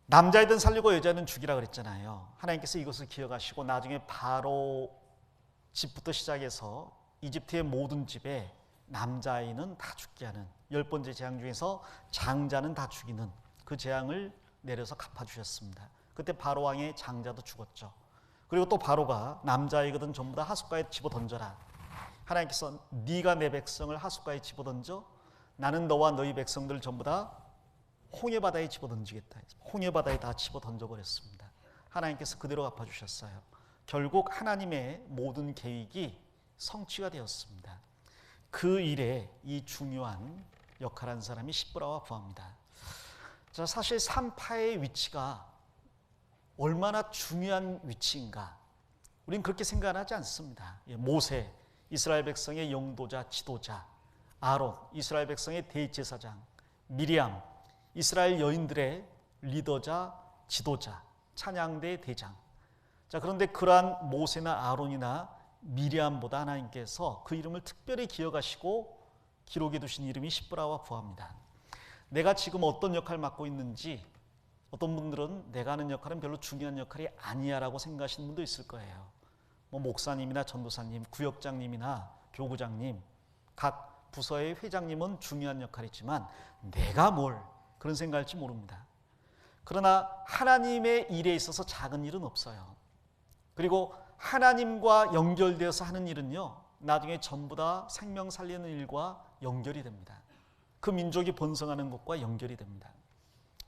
남자이든 살리고 여자는 죽이라 그랬잖아요. 하나님께서 이것을 기억하시고 나중에 바로 집부터 시작해서 이집트의 모든 집에 남자아이는 다 죽게 하는 10번째 재앙 중에서 장자는 다 죽이는 그 재앙을 내려서 갚아주셨습니다. 그때 바로 왕의 장자도 죽었죠. 그리고 또 바로가 남자아이거든 전부 다 하숫가에 집어던져라. 하나님께서 네가 내 백성을 하숫가에 집어던져 나는 너와 너희 백성들을 전부 다 홍해바다에 집어던지겠다. 홍해바다에 다 집어던져버렸습니다. 하나님께서 그대로 갚아주셨어요. 결국 하나님의 모든 계획이 성취가 되었습니다. 그 일에 이 중요한 역할을 한 사람이 십브라와 부하입니다. 자, 사실 산파의 위치가 얼마나 중요한 위치인가, 우린 그렇게 생각하지 않습니다. 모세, 이스라엘 백성의 영도자, 지도자, 아론, 이스라엘 백성의 대제사장, 미리암, 이스라엘 여인들의 리더자, 지도자, 찬양대 대장. 자, 그런데 그러한 모세나 아론이나 미리암보다 하나님께서 그 이름을 특별히 기억하시고 기록해 두신 이름이 십브라와 부하입니다. 내가 지금 어떤 역할을 맡고 있는지 어떤 분들은 내가 하는 역할은 별로 중요한 역할이 아니야 라고 생각하시는 분도 있을 거예요. 뭐 목사님이나 전도사님, 구역장님이나 교구장님, 각 부서의 회장님은 중요한 역할이지만 내가 뭘 그런 생각할지 모릅니다. 그러나 하나님의 일에 있어서 작은 일은 없어요. 그리고 하나님과 연결되어서 하는 일은요, 나중에 전부 다 생명 살리는 일과 연결이 됩니다. 그 민족이 번성하는 것과 연결이 됩니다.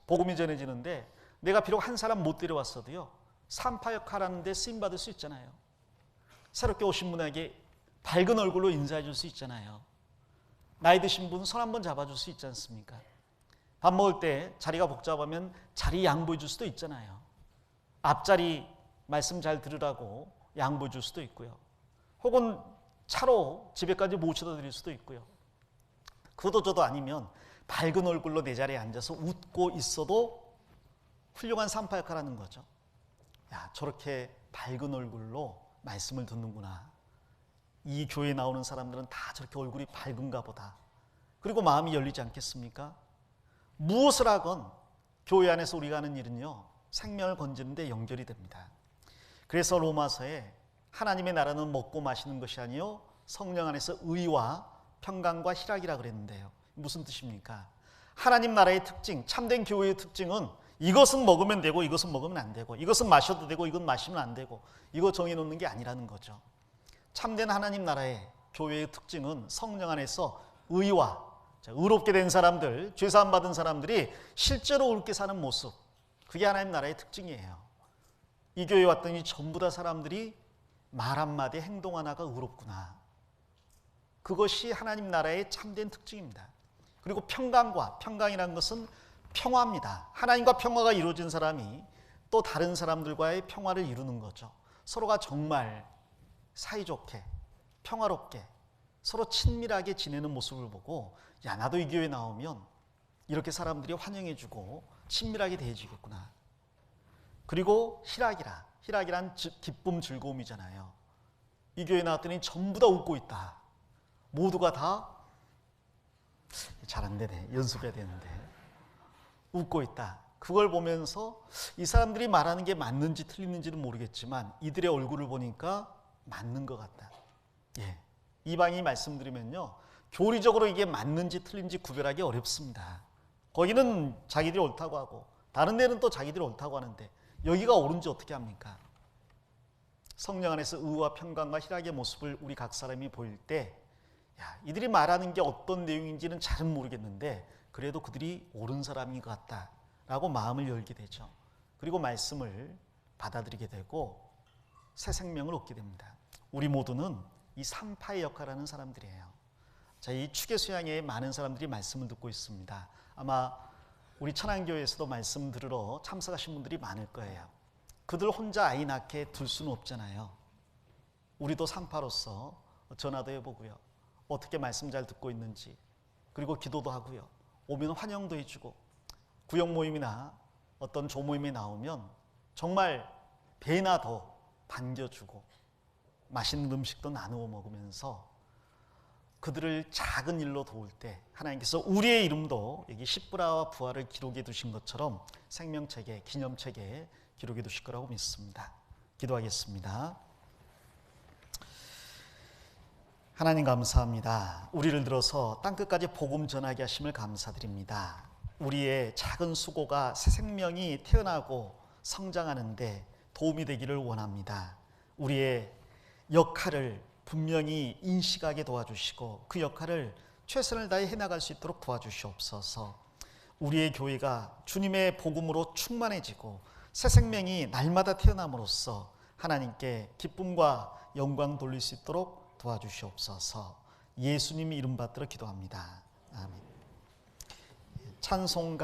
복음이 전해지는데 내가 비록 한 사람 못 데려왔어도요, 산파 역할하는 데 쓰임받을 수 있잖아요. 새롭게 오신 분에게 밝은 얼굴로 인사해 줄 수 있잖아요. 나이 드신 분 손 한번 잡아줄 수 있지 않습니까? 밥 먹을 때 자리가 복잡하면 자리 양보해 줄 수도 있잖아요. 앞자리 말씀 잘 들으라고 양보해 줄 수도 있고요. 혹은 차로 집에까지 모셔다 드릴 수도 있고요. 그것도 저도 아니면 밝은 얼굴로 내 자리에 앉아서 웃고 있어도 훌륭한 산파 역할하는 거죠. 야, 저렇게 밝은 얼굴로 말씀을 듣는구나. 이 교회에 나오는 사람들은 다 저렇게 얼굴이 밝은가 보다. 그리고 마음이 열리지 않겠습니까? 무엇을 하건 교회 안에서 우리가 하는 일은요, 생명을 건지는 데 연결이 됩니다. 그래서 로마서에 하나님의 나라는 먹고 마시는 것이 아니요 성령 안에서 의와 평강과 희락이라 그랬는데요. 무슨 뜻입니까? 하나님 나라의 특징, 참된 교회의 특징은 이것은 먹으면 되고 이것은 먹으면 안 되고, 이것은 마셔도 되고 이건 마시면 안 되고, 이거 정해놓는 게 아니라는 거죠. 참된 하나님 나라의 교회의 특징은 성령 안에서 의와, 의롭게 된 사람들, 죄사함 받은 사람들이 실제로 의롭게 사는 모습, 그게 하나님 나라의 특징이에요. 이 교회에 왔더니 전부 다 사람들이 말 한마디 행동 하나가 의롭구나. 그것이 하나님 나라의 참된 특징입니다. 그리고 평강이라는 것은 평화입니다. 하나님과 평화가 이루어진 사람이 또 다른 사람들과의 평화를 이루는 거죠. 서로가 정말 사이좋게 평화롭게 서로 친밀하게 지내는 모습을 보고, 야, 나도 이 교회 나오면 이렇게 사람들이 환영해주고 친밀하게 대해주겠구나. 그리고 희락이란 기쁨, 즐거움이잖아요. 이 교회 나왔더니 전부 다 웃고 있다. 모두가 다 잘 안 되네, 연습해야 되는데 웃고 있다. 그걸 보면서 이 사람들이 말하는 게 맞는지 틀리는지는 모르겠지만 이들의 얼굴을 보니까 맞는 것 같다. 예, 이방이 말씀드리면요, 교리적으로 이게 맞는지 틀린지 구별하기 어렵습니다. 거기는 자기들이 옳다고 하고 다른 데는 또 자기들이 옳다고 하는데 여기가 옳은지 어떻게 합니까? 성령 안에서 의와 평강과 희락의 모습을 우리 각 사람이 보일 때, 야, 이들이 말하는 게 어떤 내용인지는 잘은 모르겠는데 그래도 그들이 옳은 사람인 것 같다라고 마음을 열게 되죠. 그리고 말씀을 받아들이게 되고 새 생명을 얻게 됩니다. 우리 모두는 이 산파의 역할을 하는 사람들이에요. 자, 이 축의 수양회에 많은 사람들이 말씀을 듣고 있습니다. 아마 우리 천안교회에서도 말씀 들으러 참석하신 분들이 많을 거예요. 그들 혼자 아이 낳게 둘 수는 없잖아요. 우리도 산파로서 전화도 해보고요, 어떻게 말씀 잘 듣고 있는지, 그리고 기도도 하고요, 오면 환영도 해주고, 구역 모임이나 어떤 조모임에 나오면 정말 배나 더 반겨주고 맛있는 음식도 나누어 먹으면서 그들을 작은 일로 도울 때 하나님께서 우리의 이름도 여기 십부라와 부활을 기록해 두신 것처럼 생명책에, 기념책에 기록해 두실 거라고 믿습니다. 기도하겠습니다. 하나님 감사합니다. 우리를 들어서 땅끝까지 복음 전하게 하심을 감사드립니다. 우리의 작은 수고가 새 생명이 태어나고 성장하는데 도움이 되기를 원합니다. 우리의 역할을 분명히 인식하게 도와주시고 그 역할을 최선을 다해 해나갈 수 있도록 도와주시옵소서. 우리의 교회가 주님의 복음으로 충만해지고 새 생명이 날마다 태어남으로써 하나님께 기쁨과 영광 돌릴 수 있도록 도와주시옵소서. 예수님 이름 받들어 기도합니다. 아멘. 찬송가